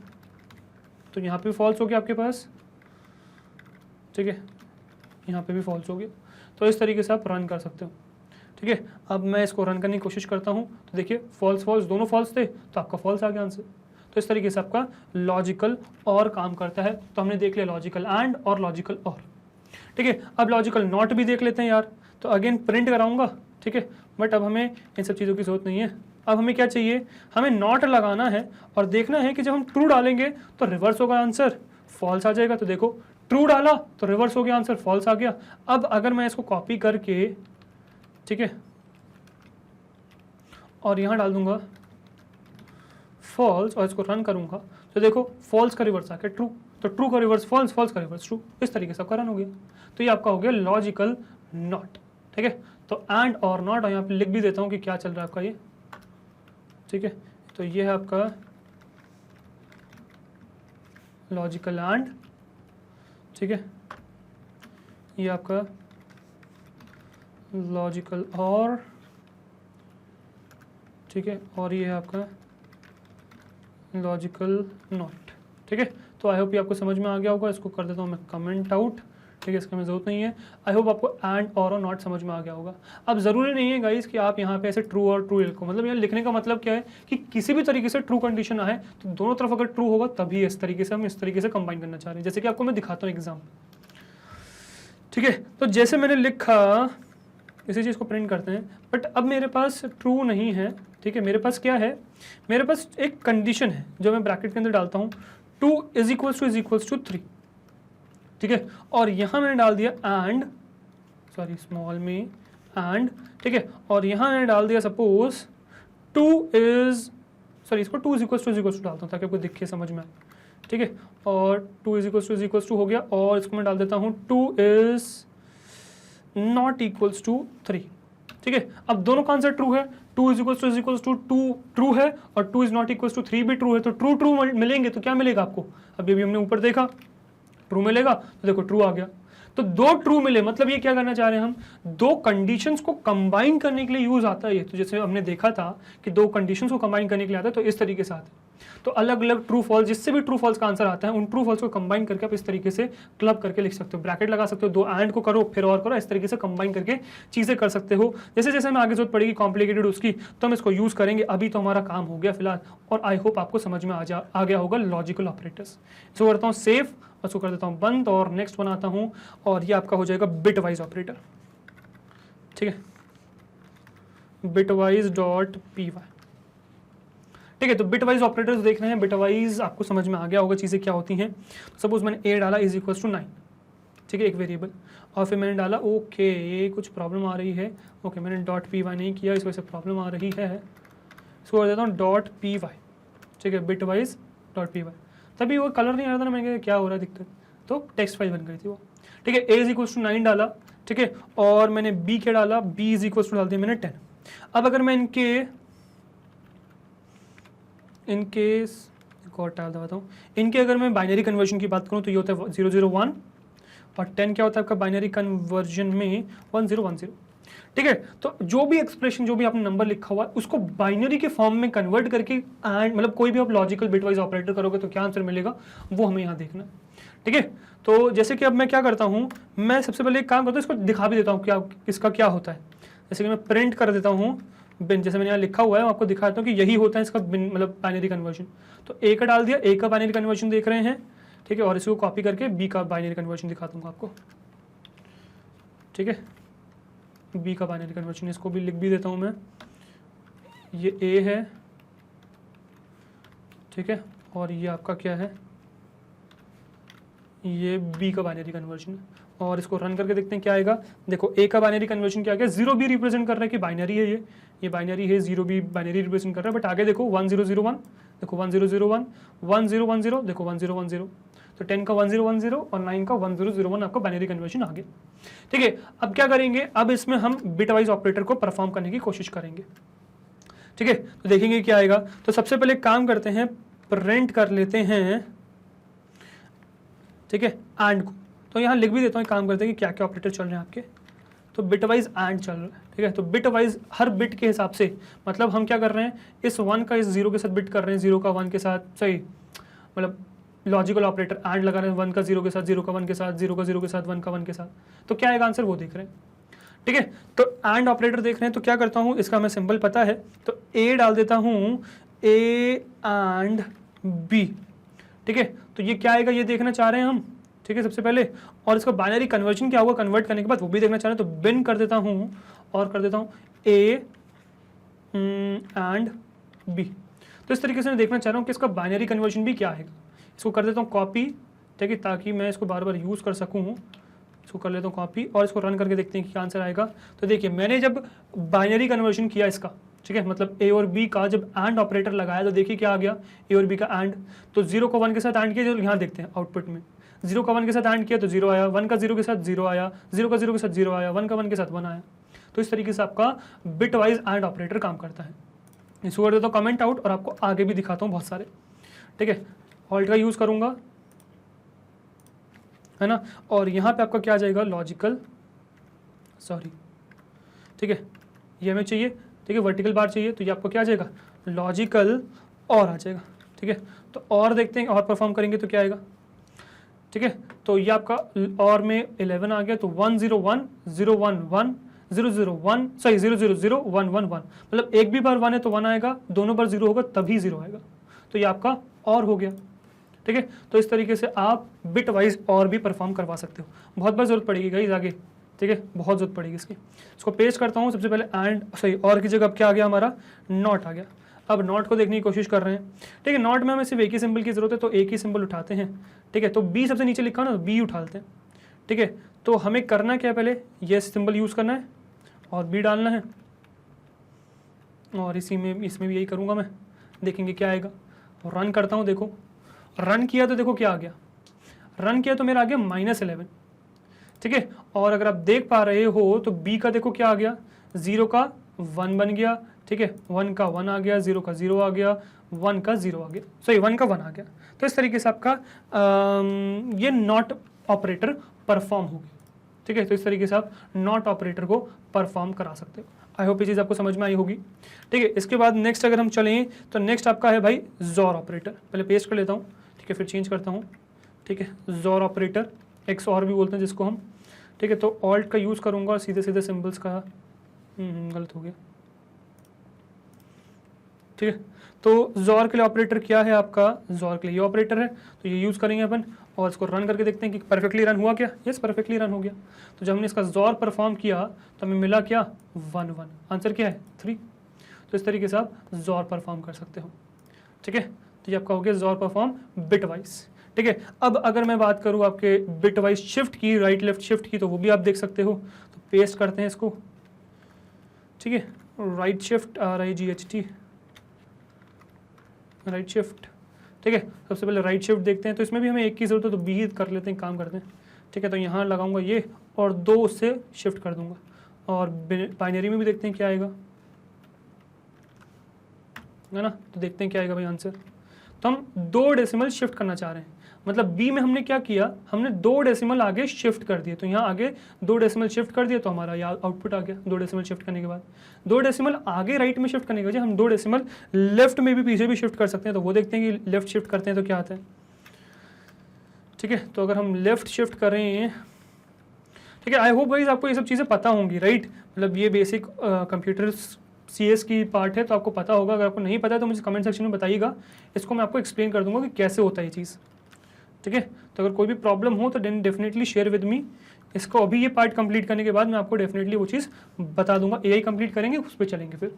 तो यहाँ पे फॉल्स हो गया आपके पास, ठीक है, यहाँ पे भी फॉल्स हो गया। तो इस तरीके से आप रन कर सकते हो, ठीक है। अब मैं इसको रन करने की कोशिश करता हूँ, तो देखिए फॉल्स फॉल्स दोनों फॉल्स थे तो आपका फॉल्स आ गया आंसर। तो इस तरीके से आपका लॉजिकल और काम करता है। तो हमने देख लिया लॉजिकल एंड और लॉजिकल और, ठीक है। अब लॉजिकल नॉट भी देख लेते हैं यार। तो अगेन प्रिंट कराऊंगा, ठीक है, बट अब हमें इन सब चीज़ों की जरूरत नहीं है। अब हमें क्या चाहिए, हमें नॉट लगाना है और देखना है कि जब हम ट्रू डालेंगे तो रिवर्स होगा आंसर, फॉल्स आ जाएगा। तो देखो ट्रू डाला तो रिवर्स हो गया आंसर, फॉल्स आ गया। अब अगर मैं इसको कॉपी करके, ठीक है, और यहाँ डाल दूंगा फॉल्स और इसको रन करूंगा तो देखो फॉल्स का रिवर्स आ गया ट्रू, तो ट्रू का रिवर्स फॉल्स, फॉल्स का रिवर्स ट्रू, इस तरीके से आपका रन हो गया। तो ये आपका हो गया लॉजिकल नॉट, ठीक है। तो एंड और नॉट, और यहाँ पे लिख भी देता हूँ कि क्या चल रहा है आपका ये, ठीक है। तो ये है आपका लॉजिकल एंड, ठीक है, ये आपका लॉजिकल और, ठीक है, और ये है आपका लॉजिकल नॉट, ठीक है। तो आई होप ये आपको समझ में आ गया होगा। इसको कर देता हूँ मैं कमेंट आउट, ठीक है, इसका हमें जरूरत नहीं है। आई होप आपको एंड और नॉट समझ में आ गया होगा। अब ज़रूरी नहीं है गाइस कि आप यहाँ पे ऐसे ट्रू और ट्रू लिखो, मतलब यहाँ लिखने का मतलब क्या है कि किसी भी तरीके से ट्रू कंडीशन आए तो दोनों तरफ अगर ट्रू होगा तभी इस तरीके से हम इस तरीके से कंबाइन करना चाह रहे हैं। जैसे कि आपको मैं दिखाता हूँ एग्जाम्पल, ठीक है। तो जैसे मैंने लिखा, इसी चीज़ को प्रिंट करते हैं, बट अब मेरे पास ट्रू नहीं है, ठीक है। मेरे पास क्या है, मेरे पास एक कंडीशन है जो मैं ब्रैकेट के अंदर डालता हूँ, 2 = 3, ठीक है। और यहाँ मैंने डाल दिया एंड, सॉरी स्मॉल में एंड, ठीक है, और यहाँ मैंने डाल दिया सपोज 2 इसको 2 = डालता हूँ ताकि आपको दिखे समझ में आए, ठीक है। और 2 = हो गया, और इसको मैं डाल देता हूँ 2 ≠ 3, ठीक है। अब दोनों का आंसर ट्रू है, 2 = 2 ट्रू है और 2 ≠ 3 भी ट्रू है। तो ट्रू ट्रू मिलेंगे तो क्या मिलेगा आपको, अभी अभी हमने ऊपर देखा ट्रू मिलेगा, तो देखो ट्रू आ गया। तो 2 ट्रू मिले, मतलब ये क्या करना चाह रहे हैं हम, 2 कंडीशंस को कंबाइन करने के लिए यूज आता है ये। तो जैसे हमने देखा था कि 2 कंडीशंस को कंबाइन करने के लिए आता है, तो इस तरीके से आता है। तो अलग अलग ट्रू फॉल्स, जिससे भी ट्रू फॉल्स का आंसर आता है उन ट्रू फॉल्स को कंबाइन करके आप इस तरीके से क्लब करके लिख सकते हो, ब्रैकेट लगा सकते हो, दो एंड को करो फिर और करो, इस तरीके से कंबाइन करके चीज़ें कर सकते हो। जैसे जैसे हमें आगे जरूरत पड़ेगी कॉम्प्लिकेटेड उसकी तो हम इसको यूज़ करेंगे। अभी तो हमारा काम हो गया फिलहाल, और आई होप आपको समझ में आ गया होगा लॉजिकल ऑपरेटर्स। इसको करता हूँ सेव, उसको कर देता हूँ बंद और नेक्स्ट बनाता हूँ, और ये आपका हो जाएगा बिट वाइज ऑपरेटर। ठीक है, बिटवाइज डॉट पी वाई। ठीक है, तो बिटवाइज ऑपरेटर्स देख रहे हैं, बिटवाइज आपको समझ में आ गया होगा चीज़ें क्या होती हैं। सपोज मैंने ए डाला इज इक्वल टू 9, ठीक है, एक वेरिएबल, और फिर मैंने डाला ओके ये कुछ प्रॉब्लम आ रही है, ओके मैंने डॉट पी वाई नहीं किया, इस वजह से प्रॉब्लम आ रही है, इसको कर देता हूँ डॉट पी वाई। ठीक है, बिटवाइज डॉट पी वाई, तभी वो कलर नहीं आ रहा था ना, मैंने क्या हो रहा है दिक्कत, तो टेक्स्ट फाइल बन गई थी वो। ठीक है, ए इज इक्वल टू 9 डाला, ठीक है, और मैंने बी क्या डाला, बी इज इक्वल टू डाल दिया मैंने 10। अब अगर मैं इनके एक और डाल देता हूँ, इनके अगर मैं बाइनरी कन्वर्जन की बात करूँ तो ये होता है 001, और 10 क्या होता है आपका बाइनरी कन्वर्जन में 1010। ठीक है, तो जो भी एक्सप्रेशन, जो भी आपने नंबर लिखा हुआ है उसको बाइनरी के फॉर्म में कन्वर्ट करके एंड मतलब कोई भी आप लॉजिकल बिटवाइज ऑपरेटर करोगे तो क्या आंसर मिलेगा वो हमें यहाँ देखना है। ठीक है, तो जैसे कि अब मैं क्या करता हूँ, मैं सबसे पहले एक काम करता हूँ, इसको दिखा भी देता हूँ क्या इसका क्या होता है। जैसे कि मैं प्रिंट कर देता हूँ बिन, जैसे मैंने यहाँ लिखा हुआ है आपको दिखाता हूँ कि यही होता है इसका बिन मतलब बाइनरी कन्वर्जन। तो ए का डाल दिया, ए का बाइनरी कन्वर्जन देख रहे हैं, ठीक है, और इसको कॉपी करके बी का बाइनरी कन्वर्जन दिखा दूंगा आपको। ठीक है, बी का बाइनरी कन्वर्जन, इसको भी लिख भी देता हूँ मैं, ये ए है, ठीक है, और ये आपका क्या है, ये बी का बाइनरी कन्वर्जन, और इसको रन करके देखते हैं क्या आएगा। देखो ए का बाइनरी कन्वर्जन क्या आ गया, 0 भी रिप्रेजेंट कर रहा है कि बाइनरी है, ये बाइनरी है, 0 भी बाइनरी रिप्रेजेंट कर रहा है, बट आगे देखो 1001, देखो 1001, 1010, देखो 1010, तो 10 का 1010 और 9 का 1001 आपका बाइनरी कन्वर्जन आ गया। ठीक है, अब क्या करेंगे, अब इसमें हम बिटवाइज ऑपरेटर को परफॉर्म करने की कोशिश करेंगे। ठीक है, तो देखेंगे क्या आएगा। तो सबसे पहले काम करते हैं, प्रिंट कर लेते हैं, ठीक है, एंड को, तो यहाँ लिख भी देता हूँ, काम करते हैं कि क्या क्या ऑपरेटर चल रहे हैं आपके। तो बिटवाइज एंड चल रहा है, ठीक है, तो बिटवाइज हर बिट के हिसाब से, मतलब हम क्या कर रहे हैं, इस 1 का इस 0 के साथ बिट कर रहे हैं, 0 का 1 के साथ, सही मतलब लॉजिकल ऑपरेटर एंड लगा रहे हैं, 1 का 0 के साथ, 0 का 1 के साथ, 0 का 0 के साथ, 1 का 1 के साथ, तो क्या आएगा आंसर वो देख रहे हैं। ठीक है, तो एंड ऑपरेटर देख रहे हैं, तो क्या करता हूँ, इसका हमें सिंबल पता है, तो ए डाल देता हूँ, ए एंड बी। ठीक है, तो ये क्या आएगा ये देखना चाह रहे हैं हम। ठीक है, सबसे पहले, और इसका बाइनरी कन्वर्जन क्या होगा कन्वर्ट करने के बाद वो भी देखना चाह रहे हैं, तो बिन कर देता हूँ और कर देता हूँ ए एंड बी। तो इस तरीके से मैं देखना चाह रहा हूँ कि इसका बाइनरी कन्वर्जन भी क्या आएगा। इसको कर देता हूँ कॉपी, ठीक है, ताकि मैं इसको बार बार यूज़ कर सकूँ। इसको कर लेता हूँ कॉपी और इसको रन करके देखते हैं कि क्या आंसर आएगा। तो देखिए मैंने जब बाइनरी कन्वर्जन किया इसका, ठीक है, मतलब ए और बी का जब एंड ऑपरेटर लगाया तो देखिए क्या आ गया, ए और बी का एंड। तो 0 को 1 के साथ एंड किया, जो यहाँ देखते हैं आउटपुट में, 0 का 1 के साथ एंड किया तो 0 आया, 1 का 0 के साथ 0 आया, 0 का 0 के साथ 0 आया, 1 का 1 के साथ 1 आया। तो इस तरीके से आपका बिट वाइज एंड ऑपरेटर काम करता है। इसको कर देता हूँ कमेंट आउट और आपको आगे भी दिखाता हूँ बहुत सारे। ठीक है, ऑल्ट का यूज़ करूँगा, है ना, और यहाँ पे आपका क्या आ जाएगा, लॉजिकल, सॉरी, ठीक है, ये हमें चाहिए, ठीक है, वर्टिकल बार चाहिए, तो ये आपको क्या आ जाएगा, लॉजिकल और आ जाएगा। ठीक है, तो और देखते हैं, और परफॉर्म करेंगे तो क्या आएगा। ठीक है, तो ये आपका और में 11 आ गया, तो 101 011 001 सॉरी 000 111, मतलब एक भी बार 1 है तो 1 आएगा, दोनों बार 0 होगा तभी 0 आएगा, तो ये आपका और हो गया। ठीक है, तो इस तरीके से आप बिट वाइज और भी परफॉर्म करवा सकते हो। बहुत बार जरूरत पड़ेगी गाइस आगे, ठीक है, बहुत जरूरत पड़ेगी इसकी। इसको पेस्ट करता हूँ, सबसे पहले एंड सॉरी और की जगह अब क्या आ गया हमारा, नॉट आ गया। अब नॉट को देखने की कोशिश कर रहे हैं। ठीक है, नॉट में हमें सिर्फ एक ही सिंबल की जरूरत है, तो एक ही सिंबल उठाते हैं। ठीक है, तो बी सबसे नीचे लिखा ना, तो बी उठाते हैं। ठीक है, तो हमें करना क्या है, पहले ये सिंबल यूज़ करना है और बी डालना है, और इसमें भी यही करूँगा मैं, देखेंगे क्या आएगा। रन करता हूँ, देखो रन किया तो देखो क्या आ गया, रन किया तो मेरा आ गया -11। ठीक है, और अगर आप देख पा रहे हो तो बी का देखो क्या आ गया, 0 का 1 बन गया। ठीक है, 1 का 1 आ गया, 0 का 0 आ गया, 1 का 0 आ गया, सॉरी 1 का 1 आ गया। तो इस तरीके से आपका ये नॉट ऑपरेटर परफॉर्म होगी। ठीक है, तो इस तरीके से आप नॉट ऑपरेटर को परफॉर्म करा सकते हो। आई होप ये चीज़ आपको समझ में आई होगी। ठीक है, इसके बाद नेक्स्ट अगर हम चलें तो नेक्स्ट आपका है भाई जॉर ऑपरेटर। पहले पेस्ट कर लेता हूँ, ठीक है, फिर चेंज करता हूँ। ठीक है, जॉर ऑपरेटर, एक्स और भी बोलते हैं जिसको हम। ठीक है, तो ऑल्ट का यूज़ करूँगा और सीधे सीधे सिम्बल्स का गलत हो गया। ठीक है, तो जॉर के लिए ऑपरेटर क्या है आपका, जॉर के लिए ये ऑपरेटर है, तो ये यूज़ करेंगे अपन और इसको रन करके देखते हैं कि परफेक्टली रन हुआ क्या। यस, परफेक्टली रन हो गया। तो जब हमने इसका जॉर परफॉर्म किया तो हमें मिला क्या, 1 1। आंसर क्या है, 3। तो इस तरीके से आप जॉर परफॉर्म कर सकते हो। ठीक है, तो ये आपका हो गया जॉर परफॉर्म बिट वाइज। ठीक है, अब अगर मैं बात करूँ आपके बिट वाइज शिफ्ट की, राइट लेफ्ट शिफ्ट की, तो वो भी आप देख सकते हो। तो पेस्ट करते हैं इसको। ठीक है, right shift RIGHT, right shift. ठीक है, सबसे पहले राइट शिफ्ट देखते हैं। तो इसमें भी हमें एक की जरूरत है, तो बी कर लेते हैं, काम करते हैं। ठीक है, तो यहाँ लगाऊंगा ये और 2 उससे शिफ्ट कर दूंगा। और बाइनरी में भी देखते हैं क्या आएगा, है ना। तो देखते हैं क्या आएगा भाई आंसर। तो हम 2 डेसिमल शिफ्ट करना चाह रहे हैं, मतलब बी में हमने क्या किया, हमने 2 डेसिमल आगे शिफ्ट कर दिए। तो यहाँ आगे 2 डेसिमल शिफ्ट कर दिए तो हमारा यहाँ आउटपुट आ गया। 2 डेसिमल शिफ्ट करने के बाद 2 डेसिमल आगे राइट में शिफ्ट करने के वजह हम 2 डेसिमल लेफ्ट में भी पीछे भी शिफ्ट कर सकते हैं। तो वो देखते हैं कि लेफ्ट शिफ्ट करते हैं तो क्या आता है। ठीक है, तो अगर हम लेफ्ट शिफ्ट करें, ठीक है, आई होप गाइस आपको ये सब चीज़ें पता होंगी, राइट। मतलब ये बेसिक कंप्यूटर CS की पार्ट है, तो आपको पता होगा। अगर आपको नहीं पता है तो मुझे कमेंट सेक्शन में बताइएगा, इसको मैं आपको एक्सप्लेन कर दूंगा कि कैसे होता है ये चीज़। ठीक है, तो अगर कोई भी प्रॉब्लम हो तो then definitely share with me. इसको अभी ये पार्ट कंप्लीट करने के बाद मैं आपको डेफिनेटली वो चीज़ बता दूंगा। AI कंप्लीट करेंगे, उस पर चलेंगे फिर।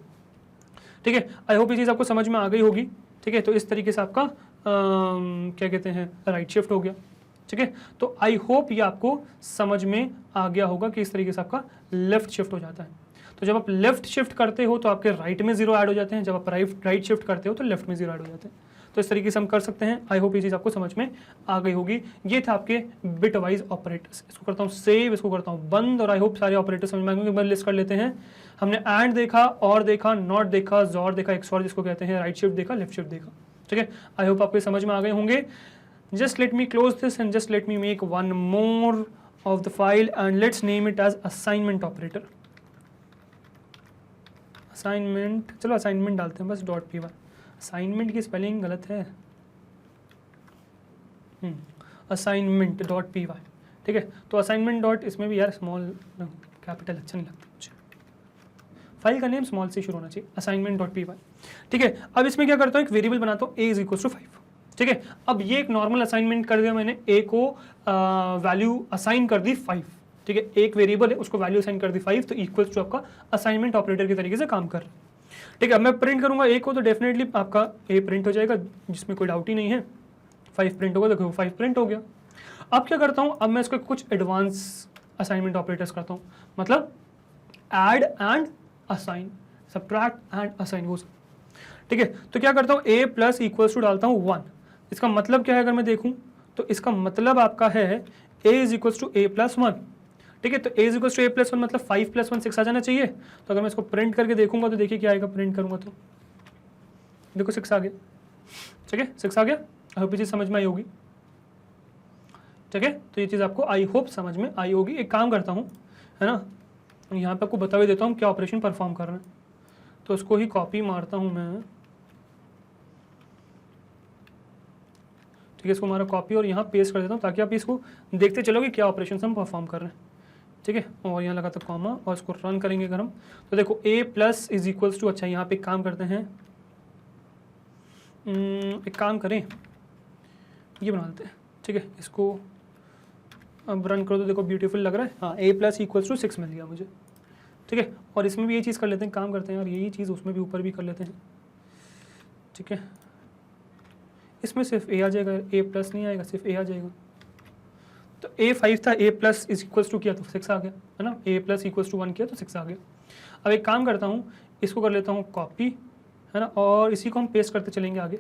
ठीक है, आई होप ये चीज़ आपको समझ में आ गई होगी। ठीक है, तो इस तरीके से आपका क्या कहते हैं, राइट शिफ्ट हो गया। ठीक है, तो आई होप ये आपको समझ में आ गया होगा कि इस तरीके से आपका लेफ्ट शिफ्ट हो जाता है। तो जब आप लेफ्ट शिफ्ट करते हो तो आपके राइट में 0 ऐड हो जाते हैं, जब आप राइट शिफ्ट करते हो तो लेफ्ट में 0 ऐड हो जाते हैं। तो इस तरीके से हम कर सकते हैं। आई होप ये चीज़ आपको समझ में आ गई होगी। ये था आपके बिट वाइज ऑपरेटर्स। इसको करता हूँ सेव, इसको करता हूँ बंद, और आई होप सारे ऑपरेटर्स समझ में आएंगे। एक बार लिस्ट कर लेते हैं। हमने एंड देखा, और देखा, नॉट देखा, जॉर देखा, एक्सॉर जिसको कहते हैं, राइट शिफ्ट देखा, लेफ्ट शिफ्ट देखा। ठीक है, आई होप आपको समझ में आ गए होंगे। Just let me close this and just let me make one more of the file and let's name it as assignment operator. Assignment, चलो assignment डालते हैं बस .py। assignment की स्पेलिंग गलत है, assignment .py। ठीक है, तो assignment डॉट, इसमें भी यार स्मॉल कैपिटल अच्छा नहीं लगता मुझे, फाइल का नेम स्मॉल से शुरू होना चाहिए, assignment.py। ठीक है, अब इसमें क्या करता हूँ, एक वेरिएबल बनाता हूँ a = 5। ठीक है, अब ये एक नॉर्मल असाइनमेंट कर दिया मैंने, a को वैल्यू असाइन कर दी 5। ठीक है, एक वेरिएबल है उसको वैल्यू असाइन कर दी 5, तो इक्वल्स टू आपका असाइनमेंट ऑपरेटर के तरीके से काम कर रहा है। ठीक है, अब मैं प्रिंट करूंगा a को, तो डेफिनेटली आपका a प्रिंट हो जाएगा, जिसमें कोई डाउट ही नहीं है। 5 प्रिंट होगा, देखो 5 प्रिंट हो गया। अब क्या करता हूँ, अब मैं इसको कुछ एडवांस असाइनमेंट ऑपरेटर्स करता हूँ, मतलब add and assign, subtract and assign, वो सब। ठीक है, तो क्या करता हूँ, a प्लस इक्वल्स टू डालता हूँ 1। इसका मतलब क्या है, अगर मैं देखूं तो इसका मतलब आपका है a = a+1। ठीक है, तो a = a+1 मतलब 5 + 1 6 आ जाना चाहिए। तो अगर मैं इसको प्रिंट करके देखूंगा तो देखिए क्या आएगा, प्रिंट करूंगा तो देखो 6 आ गया। ठीक है, 6 आ गया। आई होप ये चीज़ समझ में आई होगी। ठीक है, तो ये चीज़ आपको आई होप समझ में आई होगी। एक काम करता हूँ, है ना, यहाँ पे आपको बता भी देता हूँ क्या ऑपरेशन परफॉर्म कर रहे हैं। तो उसको ही कॉपी मारता हूँ मैं। ठीक है, इसको हमारा कॉपी और यहाँ पेस्ट कर देता हूँ, ताकि आप इसको देखते चलोगे क्या ऑपरेशन हम परफॉर्म कर रहे हैं। ठीक है, और यहाँ लगाता कॉमा और इसको रन करेंगे अगर हम, तो देखो a+ = अच्छा, यहाँ पे एक काम करते हैं, एक काम करें, ये बना लेते हैं। ठीक है, इसको अब रन करो तो देखो ब्यूटीफुल लग रहा है। हाँ, a+ = 6 मिल गया मुझे। ठीक है, और इसमें भी ये चीज़ कर लेते हैं, काम करते हैं और यही चीज़ उसमें भी ऊपर भी कर लेते हैं। ठीक है, इसमें सिर्फ a आ जाएगा, a+ नहीं आएगा, सिर्फ a आ जाएगा। तो a 5 था, a+ = किया तो 6 आ गया, है ना, a+ = 1 किया तो 6 आ गया। अब एक काम करता हूँ, इसको कर लेता हूँ कॉपी, है ना, और इसी को हम पेस्ट करते चलेंगे आगे।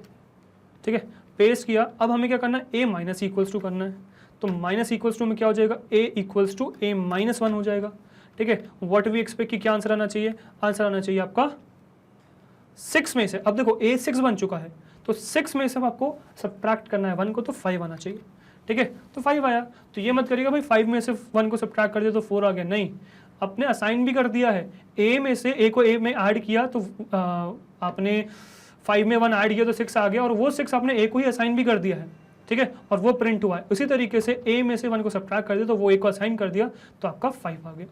ठीक है, पेस्ट किया। अब हमें क्या करना है, a- करना है। तो - में क्या हो जाएगा, a = a-1 हो जाएगा। ठीक है, व्हाट वी एक्सपेक्ट कि क्या आंसर आना चाहिए, आंसर आना चाहिए आपका 6 में से। अब देखो a 6 बन चुका है, तो 6 में से आपको सब्ट्रैक्ट करना है 1 को, तो 5 आना चाहिए। ठीक है, तो 5 आया। तो ये मत करिएगा भाई 5 में से 1 को सब्ट्रैक्ट कर दिया तो 4 आ गया, नहीं, अपने असाइन भी कर दिया है, ए में से ए को ए में ऐड किया तो आपने 5 में 1 ऐड किया तो 6 आ गया, और वो 6 आपने ए को ही असाइन भी कर दिया है, ठीक है, और वो प्रिंट हुआ है। उसी तरीके से ए में से 1 को सब्ट्रैक्ट कर दिया तो वो ए को असाइन कर दिया तो आपका 5 आ गया।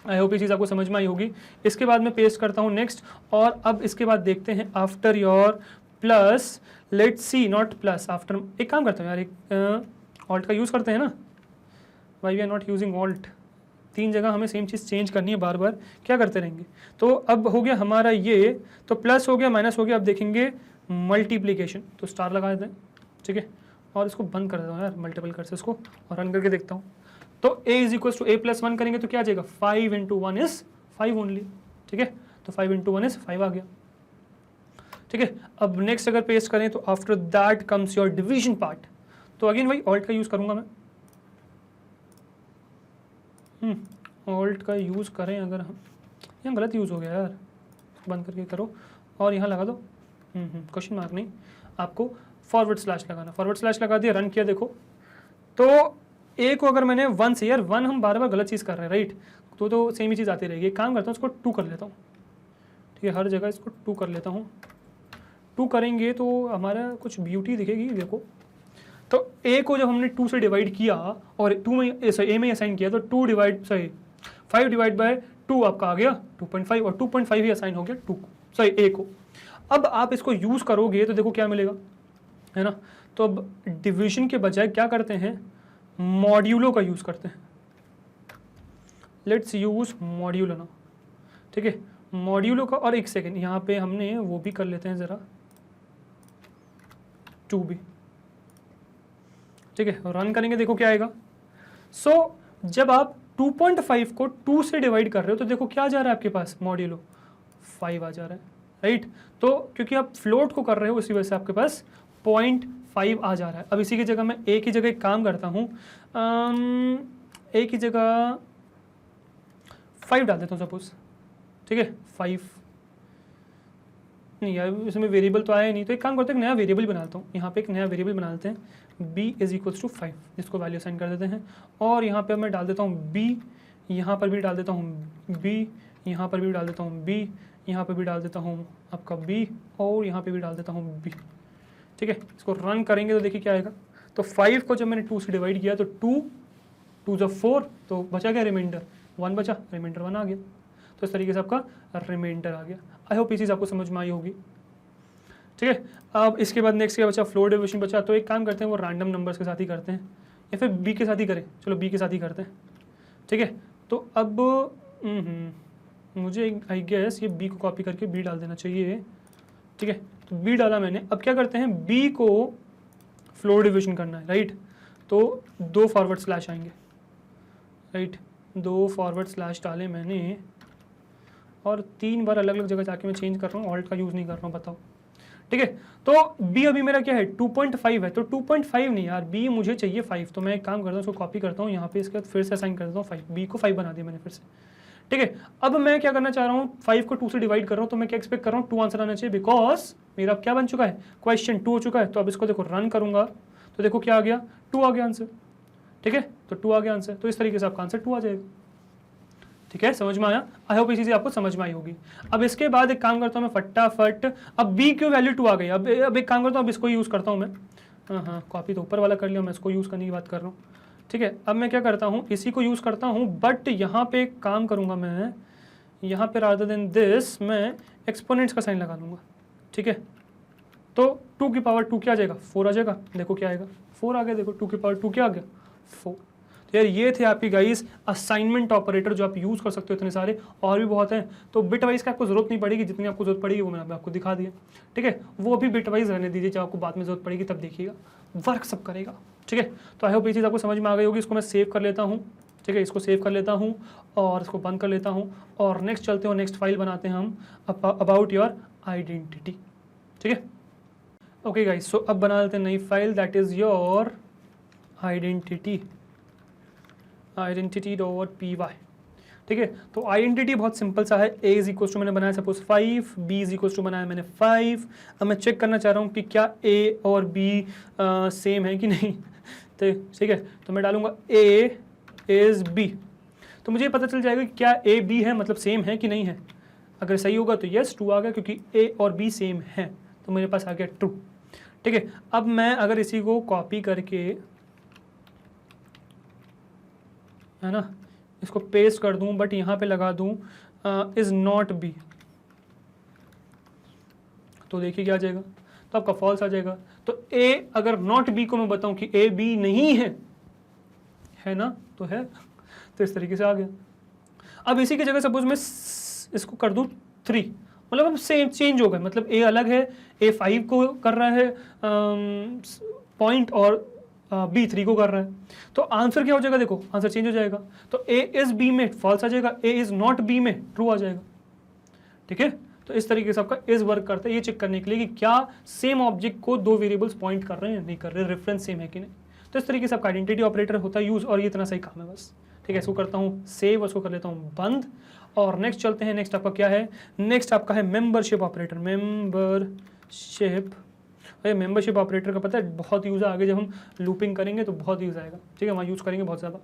आई होप ये चीज़ आपको समझ में आई होगी। इसके बाद मैं पेस्ट करता हूँ नेक्स्ट, और अब इसके बाद देखते हैं after your plus, let's see not plus after, एक काम करता हूँ यार, एक ऑल्ट का यूज़ करते हैं ना, why we are not using alt, 3 जगह हमें सेम चीज़ चेंज करनी है, बार बार क्या करते रहेंगे। तो अब हो गया हमारा ये, तो प्लस हो गया माइनस हो गया, अब देखेंगे मल्टीप्लीकेशन, तो स्टार लगा देते हैं, ठीक है, और इसको बंद कर देता हूँ यार, मल्टीपल कर से इसको, और रन करके देखता हूँ। तो a is equal to a plus 1 करेंगे तो क्या आ जाएगा, 5 इंटू 1 इज 5 ओनली, ठीक है, तो 5 इंटू 1 इज 5 आ गया, ठीक है। अब नेक्स्ट अगर पेस्ट करें तो after that comes your division part, तो अगेन वही ऑल्ट का यूज करूंगा मैं, ऑल्ट का यूज करें अगर हम, यहाँ गलत यूज हो गया यार, बंद करके करो और यहाँ लगा दो क्वेश्चन मार्क नहीं, आपको फॉरवर्ड स्लैश लगाना, फॉरवर्ड स्लैश लगा दिया, रन किया, देखो तो ए को अगर मैंने 1 से, यार 1 हम बार बार गलत चीज़ कर रहे हैं, राइट, तो सेम ही चीज़ आती रहेगी। एक काम करता हूँ इसको 2 कर लेता हूँ, ठीक है, हर जगह इसको 2 कर लेता हूँ, 2 करेंगे तो हमारा कुछ ब्यूटी दिखेगी, देखो तो ए को जब हमने 2 से डिवाइड किया और 2 में ए में असाइन किया तो 5 डिवाइड बाय 2 आपका आ गया 2.5, और 2.5 ही असाइन हो गया ए को। अब आप इसको यूज़ करोगे तो देखो क्या मिलेगा, है ना। तो अब डिवीजन के बजाय क्या करते हैं, मॉड्यूलो का यूज़ करते हैं, लेट्स यूज़ मॉड्यूलो ना, ठीक है, मॉड्यूलो का। और एक सेकेंड यहाँ पे हमने वो भी कर लेते हैं ज़रा, 2 भी, ठीक है, रन करेंगे, देखो क्या आएगा। सो जब आप 2.5 को 2 से डिवाइड कर रहे हो तो देखो क्या जा रहा है आपके पास, मॉड्यूलो 5 आ जा रहा है, राइट। तो क्योंकि आप फ्लोट को कर रहे हो इसी वजह से आपके पास 0.5 आ जा रहा है। अब इसी की जगह मैं एक ही जगह एक काम करता हूँ, एक ही जगह 5 डाल देता हूँ सपोज, ठीक है, 5 नहीं यार इसमें वेरिएबल तो आया ही नहीं, तो एक काम करते हैं, एक नया वेरिएबल बनाता हूँ, यहाँ पे एक नया वेरिएबल बना लेते हैं, b इज इक्वल्स टू 5, जिसको वैल्यू साइन कर देते हैं, और यहाँ पे मैं डाल देता हूँ b, यहाँ पर भी डाल देता हूँ b, यहाँ पर भी डाल देता हूँ b, यहाँ पर भी डाल देता हूँ आपका b, और यहाँ पे भी डाल देता हूँ b, ठीक है। इसको रन करेंगे तो देखिए क्या आएगा। तो 5 को जब मैंने 2 से डिवाइड किया तो 2 जब 4 तो बचा क्या, रिमाइंडर 1 बचा, रिमाइंडर 1 आ गया। तो इस तरीके से आपका रिमाइंडर आ गया। आई होप ये चीज़ आपको समझ में आई होगी, ठीक है। अब इसके बाद नेक्स्ट क्या बचा, फ्लोर डिवीजन बचा। तो एक काम करते हैं वो रैंडम नंबर्स के साथ ही करते हैं, या फिर बी के साथ ही करें, चलो बी के साथ ही करते हैं, ठीक है। तो अब मुझे आई गेस ये बी को कॉपी करके बी डाल देना चाहिए, ठीक है। तो बी डाला मैंने। अब क्या करते हैं, बी को फ्लोर डिवीजन करना है, राइट। तो 2 फॉरवर्ड स्लैश आएंगे, राइट, 2 फॉरवर्ड स्लैश डाले मैंने, और 3 बार अलग अलग जगह जाके मैं चेंज कर रहा हूँ, ऑल्ट का यूज़ नहीं कर रहा हूँ, बताओ, ठीक है। तो बी अभी मेरा क्या है 2.5 है, तो 2.5 नहीं यार, बी मुझे चाहिए 5। तो मैं एक काम करता हूँ, उसको कॉपी करता हूँ यहाँ पे, इसके बाद फिर से असाइन कर देता हूँ 5, बी को 5 बना दिया मैंने फिर से, ठीक है। अब मैं क्या करना चाह रहा हूँ, 5 को 2 से डिवाइड कर रहा हूँ, तो मैं क्या एक्सपेक्ट कर रहा हूँ, 2 आंसर आना चाहिए, बिकॉज मेरा क्या बन चुका है, क्वेश्चन 2 हो चुका है। तो अब इसको देखो रन करूंगा तो देखो क्या आ गया, 2 आ गया आंसर, ठीक है। तो 2 आ गया आंसर, तो इस तरीके से आपका आंसर 2 आ जाएगा, ठीक है। समझ में आया, आई होप ये चीज़ें आपको समझ में आई होगी। अब इसके बाद एक काम करता हूँ मैं फटाफट, अब बी की वैल्यू 2 आ गई, अब एक काम करता हूँ, अब इसको यूज़ करता हूँ मैं, हाँ कॉपी तो ऊपर वाला कर लिया, मैं इसको यूज़ करने की बात कर रहा हूँ, ठीक है। अब मैं क्या करता हूँ, इसी को यूज़ करता हूँ, बट यहाँ पे एक काम करूँगा मैं, यहाँ पे रादर देन दिस मैं एक्सपोनेंट्स का साइन लगा दूंगा, ठीक है। तो 2 की पावर 2 क्या आ जाएगा, 4 आ जाएगा, देखो क्या आएगा, 4 आ गया, देखो 2 की पावर 2 क्या आ गया, 4। तो यार ये थे आपकी गाइस असाइनमेंट ऑपरेटर जो आप यूज़ कर सकते हो, इतने सारे और भी बहुत हैं। तो बिट वाइज का आपको जरूरत नहीं पड़ेगी, जितनी आपको जरूरत पड़ेगी वो मैंने आपको दिखा दिया, ठीक है। वो भी बिट वाइज रहने दीजिए, जब आपको बाद में जरूरत पड़ेगी तब देखिएगा, वर्क सब करेगा, ठीक है। तो आई होप ये चीज़ आपको समझ में आ गई होगी। इसको मैं सेव कर लेता हूँ, ठीक है, इसको सेव कर लेता हूँ और इसको बंद कर लेता हूँ, और नेक्स्ट चलते हो, नेक्स्ट फाइल बनाते हैं हम अबाउट योर आइडेंटिटी, ठीक है। ओके गाइस, सो अब बना लेते हैं नई file, that is your identity.py, ठीक है। तो आइडेंटिटी बहुत सिंपल सा है, a इज इक्वल टू मैंने बनाया suppose 5, b is equal to बनाया मैंने 5। अब मैं चेक करना चाह रहा हूँ कि क्या a और b सेम है कि नहीं, तो ठीक है। तो मैं डालूंगा a इज b, तो मुझे पता चल जाएगा कि क्या ए बी है, मतलब सेम है कि नहीं है। अगर सही होगा तो यस ट्रू आ गया, क्योंकि ए और बी सेम है, तो मेरे पास आ गया ट्रू। ठीक है, अब मैं अगर इसी को कॉपी करके, है ना, इसको पेस्ट कर दूं, बट यहाँ पे लगा दूं इज नॉट बी, तो देखिए क्या आ जाएगा, तो आपका फॉल्स आ जाएगा। तो ए अगर नॉट बी को मैं बताऊं कि ए बी नहीं है ना, तो है, तो इस तरीके से आ गया। अब इसी की जगह सपोज मैं इसको कर दूं 3, मतलब अब सेम चेंज हो गए, मतलब ए अलग है, ए 5 को कर रहा है पॉइंट और बी 3 को कर रहा है, तो आंसर क्या हो जाएगा, देखो आंसर चेंज हो जाएगा। तो ए इज बी में फॉल्स आ जाएगा, ए इज नॉट बी में ट्रू आ जाएगा। ठीक है, तो इस तरीके से आपका इज वर्क करता है ये चेक करने के लिए कि क्या सेम ऑब्जेक्ट को दो वेरिएबल्स पॉइंट कर रहे हैं नहीं कर रहे, रेफरेंस सेम है कि नहीं। तो इस तरीके से आपका आइडेंटिटी ऑपरेटर होता है यूज, और ये इतना सही काम है बस। ठीक है, इसको करता हूँ सेव, उसको कर लेता हूँ बंद, और नेक्स्ट चलते हैं। नेक्स्ट आपका क्या है, नेक्स्ट आपका है मेंबरशिप ऑपरेटर। मेंबरशिप ऑपरेटर का पता है बहुत यूज है, आगे जब हम लूपिंग करेंगे तो बहुत यूज आएगा। ठीक है, वहाँ यूज करेंगे बहुत ज़्यादा।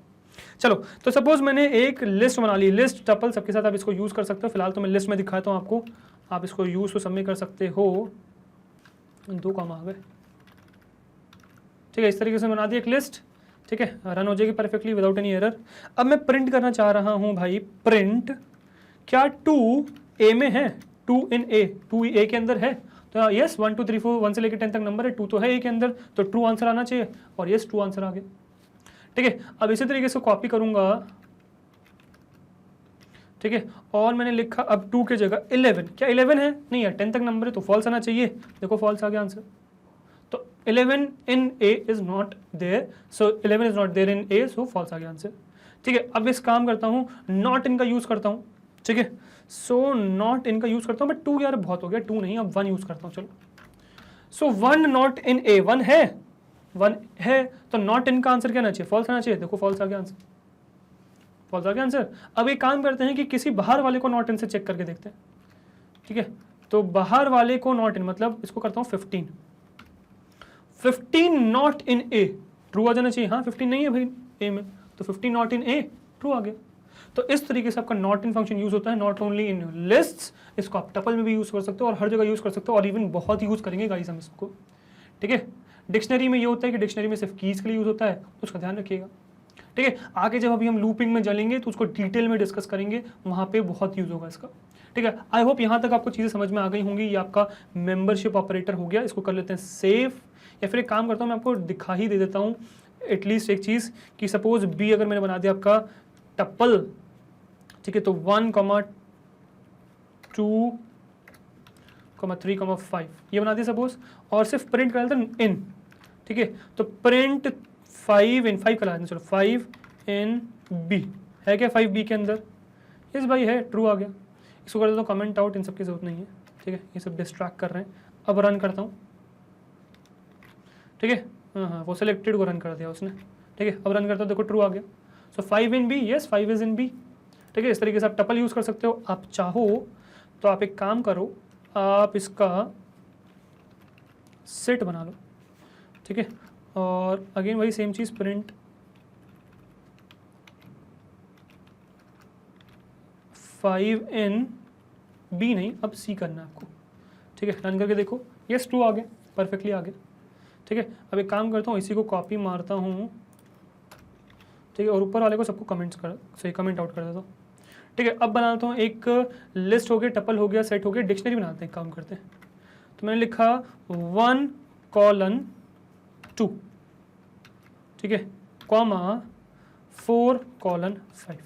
चलो, तो सपोज मैंने एक लिस्ट बना ली, लिस्ट टपल सबके साथ आप इसको यूज़ कर सकते हो। फिलहाल तो मैं लिस्ट में दिखाता हूँ आपको, आप इसको यूज़ तो सब में कर सकते हो। 2 काम आ गए। ठीक है, इस तरीके से बना दी एक लिस्ट। ठीक है, रन हो जाएगी परफेक्टली विदाउट एनी एरर। अब मैं प्रिंट करना चाह रहा हूँ भाई, प्रिंट क्या 2 ए में है, 2 इन ए, 2 ए के अंदर है, तो यस 1 2 3 4 1 से लेकर 10 तक नंबर है, 2 तो है ए के अंदर, तो ट्रू आंसर आना चाहिए, और यस ट्रू आंसर आ गया। ठीक है, अब इसी तरीके से कॉपी करूंगा। ठीक है, और मैंने लिखा अब 2 के जगह 11, क्या 11 है, नहीं है, 10 तक नंबर है तो फॉल्स आना चाहिए, देखो फॉल्स आ गया आंसर। तो 11 in A is not there, so 11 is not there in A, so false आ गया आंसर। ठीक है, अब इस काम करता हूँ, नॉट इन का यूज करता हूँ। ठीक है, सो नॉट इन का यूज करता हूँ, बट 2 यार बहुत हो गया, 2 नहीं, अब 1 यूज करता हूँ। चलो, सो 1 नॉट इन ए, 1 है, 1 है, तो नॉट इन का आंसर क्या आना चाहिए, फॉल्स आना चाहिए, देखो फॉल्स आ गया आंसर, फॉल्स आ गया आंसर। अब एक काम करते हैं कि किसी बाहर वाले को नॉट इन से चेक करके देखते हैं। ठीक है, तो बाहर वाले को नॉट इन, मतलब इसको करता हूँ 15 नॉट इन ए, ट्रू आ जाना चाहिए। हाँ 15 नहीं है भाई ए में, तो 15 नॉट इन ए, ट्रू आ गया। तो इस तरीके से आपका नॉट इन फंक्शन यूज होता है, नॉट ओनली इन लिस्ट्स, इसको आप टपल में भी यूज कर सकते हो और हर जगह यूज कर सकते हो, और इवन बहुत यूज करेंगे गाइस हम इसको। ठीक है, डिक्शनरी में ये होता है कि डिक्शनरी में सिर्फ कीज के लिए यूज होता है, उसका ध्यान रखिएगा। ठीक है, आगे जब अभी हम लूपिंग में चलेंगे तो उसको डिटेल में डिस्कस करेंगे, वहाँ पे बहुत यूज होगा इसका। ठीक है, आई होप यहाँ तक आपको चीज़ें समझ में आ गई होंगी। ये आपका मेंबरशिप ऑपरेटर हो गया, इसको कर लेते हैं सेव, या फिर एक काम करता हूँ मैं आपको दिखा ही दे देता हूँ एटलीस्ट एक चीज़ कि सपोज बी अगर मैंने बना दिया आपका टप्पल। ठीक है, तो 1, 2, 3, 5 ये बना दिया सपोज, और सिर्फ प्रिंट कर देते इन। ठीक है, तो प्रिंट 5 इन 5 करा दें, चलो 5 इन बी है क्या, 5 बी के अंदर, यस भाई है, ट्रू आ गया। इसको कर देता हूँ कमेंट आउट, इन सब की जरूरत नहीं है। ठीक है, ये सब डिस्ट्रैक्ट कर रहे हैं। अब रन करता हूँ। ठीक है, हाँ वो सिलेक्टेड को रन कर दिया उसने। ठीक है, अब रन करता हूँ, देखो ट्रू आ गया। So 5 in B, yes 5 is in B. ठीक है, इस तरीके से आप टपल यूज़ कर सकते हो। आप चाहो तो आप एक काम करो, आप इसका सेट बना लो। ठीक है, और अगेन वही same cheese, print 5 in B नहीं, अब सी करना है आपको। ठीक है, रन करके देखो, यस ट्रू आ गया, परफेक्टली आ गया। ठीक है, अब एक काम करता हूँ, इसी को कॉपी मारता हूँ। ठीक है, और ऊपर वाले को सबको कमेंट्स कर, सही कमेंट आउट कर देता हूँ। ठीक है, अब बनाता हूँ एक लिस्ट हो गया, टपल हो गया, सेट हो गया, डिक्शनरी बनाते हैं, काम करते हैं। तो मैंने लिखा 1 कॉलन 2, ठीक है, कॉमा 4 कॉलन 5।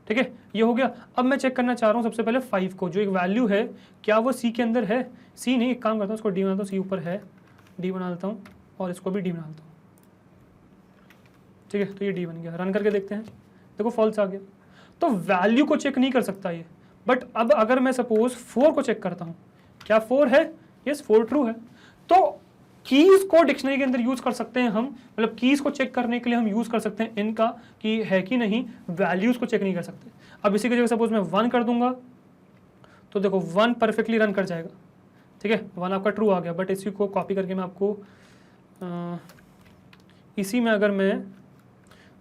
ठीक है, ये हो गया। अब मैं चेक करना चाह रहा हूँ सबसे पहले 5 को, जो एक वैल्यू है क्या वो सी के अंदर है, सी नहीं, एक काम करता हूँ उसको डी बनाता हूँ, सी ऊपर है, डी बना लेता हूँ, और इसको भी डी बना लेता हूँ। ठीक है, तो ये डी बन गया। रन करके देखते हैं, देखो फॉल्स आ गया। तो वैल्यू को चेक नहीं कर सकता ये, बट अब अगर मैं सपोज 4 को चेक करता हूँ, क्या 4 है, यस 4 ट्रू है। तो कीज को डिक्शनरी के अंदर यूज कर सकते हैं हम, मतलब कीज को चेक करने के लिए हम यूज कर सकते हैं इनका कि है कि नहीं, वैल्यूज को चेक नहीं कर सकते। अब इसी की जगह सपोज मैं 1 कर दूंगा, तो देखो 1 परफेक्टली रन कर जाएगा। ठीक है, 1 आपका ट्रू आ गया। बट इसी को कॉपी करके मैं आपको इसी में अगर मैं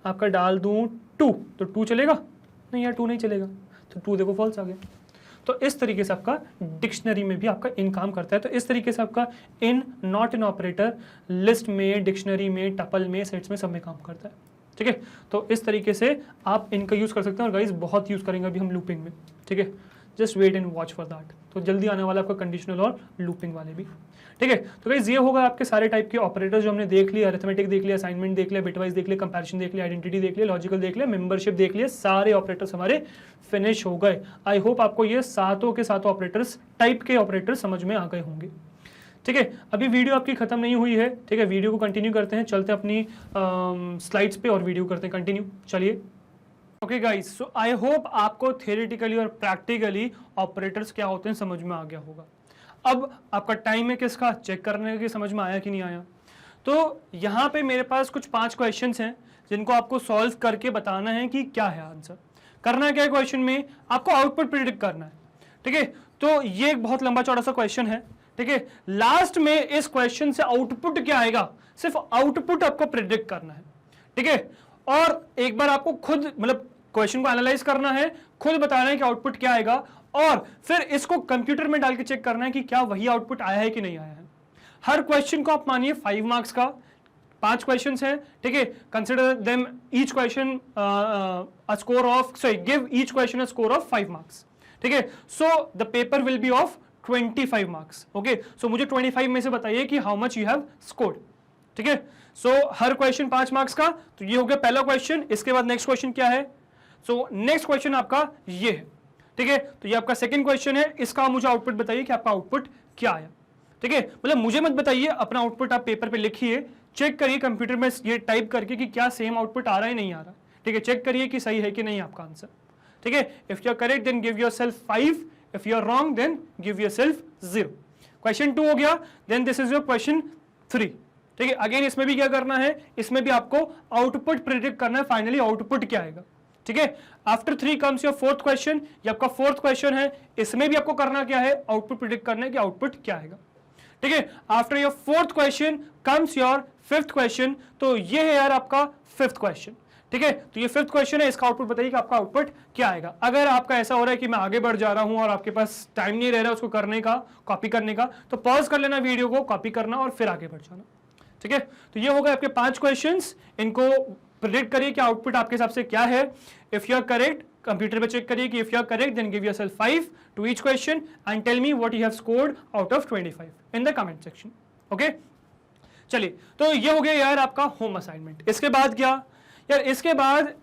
आपका डाल दूं 2, तो 2 चलेगा, नहीं यार 2 नहीं चलेगा, तो 2 देखो फॉल्स आ गया। तो इस तरीके से आपका डिक्शनरी में भी आपका इन काम करता है। तो इस तरीके से आपका in not in operator list में, डिक्शनरी में, टपल में, सेट्स में, सब में काम करता है। ठीक है, तो इस तरीके से आप इनका यूज़ कर सकते हैं और गाइस बहुत यूज़ करेंगे अभी हम लूपिंग में। ठीक है, just wait and watch for that. तो जल्दी आने वाला आपका कंडीशनल और लूपिंग वाले भी। ठीक है, तो गाइस ये होगा आपके सारे टाइप के ऑपरेटर्स जो हमने देख लिया, अरिथमेटिक देख लिया, असाइनमेंट देख लिया, बिटवाइज देख लिया, कंपैरिजन देख लिया, आइडेंटिटी देख लिया, लॉजिकल देख लिया, मेंबरशिप देख लिया, सारे ऑपरेटर्स हमारे फिनिश हो गए। आई होप आपको ये सातों के सातों ऑपरेटर्स, टाइप के ऑपरेटर्स समझ में आ गए होंगे। ठीक है, अभी वीडियो आपकी खत्म नहीं हुई है। ठीक है, वीडियो को कंटिन्यू करते हैं, चलते हैं अपनी स्लाइड्स पे और वीडियो करते हैं कंटिन्यू। चलिए। Okay guys, so I hope आपको थियोरेटिकली और प्रैक्टिकली ऑपरेटर्स क्या होते हैं समझ में आ गया होगा। अब आपका टाइम है किसका, चेक करने की, समझ में आया कि नहीं आया। तो यहाँ पे मेरे पास कुछ 5 क्वेश्चंस हैं जिनको आपको सॉल्व करके बताना है कि क्या है आंसर। करना क्या है क्वेश्चन में, आपको आउटपुट प्रिडिक्ट करना है। ठीक है, तो ये एक बहुत लंबा चौड़ा सा क्वेश्चन है। ठीक है, लास्ट में इस क्वेश्चन से आउटपुट क्या आएगा, सिर्फ आउटपुट आपको प्रिडिक्ट करना है। ठीक है, और एक बार आपको खुद मतलब क्वेश्चन को एनालाइज करना है, खुद बताना है कि आउटपुट क्या आएगा, और फिर इसको कंप्यूटर में डाल के चेक करना है कि क्या वही आउटपुट आया है कि नहीं आया है। हर क्वेश्चन को आप मानिए 5 मार्क्स का, 5 क्वेश्चन हैं। ठीक है, consider them each question a score of, sorry give each question a score of 5 marks. ठीक है, so the paper will be of 25 marks. Okay, so मुझे 25 में से बताइए कि how much you have scored. ठीक है, सो हर क्वेश्चन 5 मार्क्स का। तो ये हो गया पहला क्वेश्चन। इसके बाद नेक्स्ट क्वेश्चन क्या है, सो नेक्स्ट क्वेश्चन आपका ये है। ठीक है, तो ये आपका सेकंड क्वेश्चन है, इसका मुझे आउटपुट बताइए कि आपका आउटपुट क्या आया। ठीक है, मतलब मुझे मत बताइए, अपना आउटपुट आप पेपर पे लिखिए, चेक करिए कंप्यूटर में ये टाइप करके कि क्या सेम आउटपुट आ रहा है नहीं आ रहा। ठीक है, चेक करिए कि सही है कि नहीं आपका आंसर। ठीक है, if you are correct then give yourself 5, if you are wrong then give yourself 0। Question 2 हो गया, then this is your question 3। ठीक है, अगेन इसमें भी क्या करना है, इसमें भी आपको आउटपुट प्रिडिक्ट करना है, फाइनली आउटपुट क्या आएगा। ठीक है, after 3 comes your 4th question, ये आपका 4th क्वेश्चन है, इसमें भी आपको करना क्या है, आउटपुट प्रिडिक्ट करना है कि आउटपुट क्या आएगा। ठीक है, after your 4th question comes your 5th question, तो ये है यार आपका 5th क्वेश्चन। ठीक है, तो ये 5th क्वेश्चन है, इसका आउटपुट बताइए कि आपका आउटपुट क्या आएगा। अगर आपका ऐसा हो रहा है कि मैं आगे बढ़ जा रहा हूं और आपके पास टाइम नहीं रह रहा उसको करने का, कॉपी करने का, तो पॉज कर लेना वीडियो को, कॉपी करना और फिर आगे बढ़ जाना। ठीक है, तो ये हो गए आपके 5 क्वेश्चंस, इनको प्रेडिक्ट करिए कि आउटपुट आपके हिसाब से क्या है। If you are correct, computer पे चेक करिए कि if you are correct then give yourself 5 to each question and tell me what you have scored out of 25 in the comment section. Okay, चलिए, तो ये हो गया यार आपका होम असाइनमेंट। इसके बाद क्या यार, इसके बाद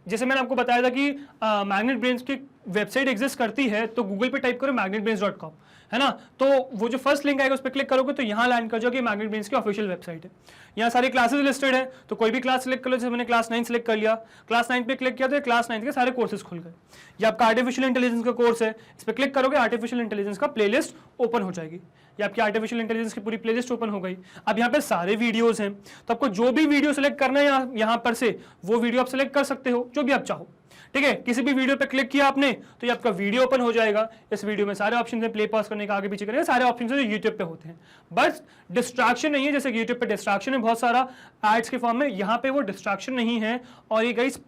जैसे मैंने आपको बताया था कि मैग्नेट ब्रेन्स की वेबसाइट एग्जिस्ट करती है, तो गूगल पे टाइप करो magnetbrains.com, है ना। तो वो जो फर्स्ट लिंक आएगा उस पर क्लिक करोगे तो यहाँ लैंड कर जाओगे, मैग्नेट ब्रेन्स की ऑफिशियल वेबसाइट है। यहाँ सारी क्लासेस लिस्टेड है, तो कोई भी क्लास सिलेक्ट कर लो। जैसे मैंने क्लास 9 सिलेक्ट कर लिया, क्लास 9 पे क्लिक किया तो क्लास 9 के सारे कोर्सेज खुल गए। ये आपका आर्टिफिशियल इंटेलिजेंस का कोर्स है, इस पर क्लिक करोगे आर्टिफिशियल इंटेलिजेंस का प्लेलिस्ट ओपन हो जाएगी। ये आपकी आर्टिफिशियल इंटेलिजेंस की पूरी प्लेलिस्ट ओपन हो गई। अब यहाँ पे सारे वीडियोस हैं, तो आपको जो भी वीडियो सेलेक्ट करना है यहाँ पर से वो वीडियो आप सेलेक्ट कर सकते हो, जो भी आप चाहो। ठीक है, किसी भी वीडियो पे क्लिक किया आपने तो ये आपका वीडियो ओपन हो जाएगा। इस वीडियो में सारे ऑप्शन है, प्ले पॉज करने का, आगे पीछे करने का, सारे ऑप्शन जो यूट्यूब पे होते हैं। बस डिस्ट्रैक्शन नहीं है, जैसे यूट्यूब पे डिस्ट्रैक्शन है बहुत सारा एड्स के फॉर्म में, यहाँ पे वो डिस्ट्रैक्शन नहीं है। और ये गाइस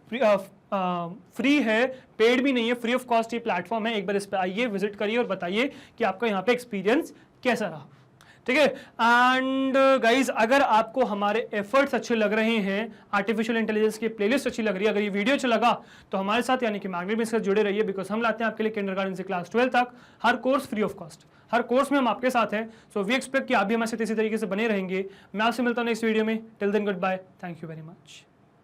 फ्री है, पेड भी नहीं है, फ्री ऑफ कॉस्ट ये प्लेटफॉर्म है। एक बार इस पर आइए, विजिट करिए और बताइए कि आपका यहाँ पे एक्सपीरियंस कैसा रहा। ठीक है, एंड गाइज अगर आपको हमारे एफर्ट्स अच्छे लग रहे हैं, आर्टिफिशियल इंटेलिजेंस की प्लेलिस्ट अच्छी लग रही है, अगर ये वीडियो अच्छा लगा तो हमारे साथ यानी कि मैग्नेट ब्रेन्स के साथ जुड़े रहिए, बिकॉज हम लाते हैं आपके लिए किंडरगार्टन से क्लास 12 तक हर कोर्स फ्री ऑफ कॉस्ट। हर कोर्स में हम आपके साथ हैं, सो वी एक्सपेक्ट कि आप भी हमारे साथ इसी तरीके से बने रहेंगे। मैं आपसे मिलता हूँ नेक्स्ट वीडियो में। Till then goodbye, thank you very much.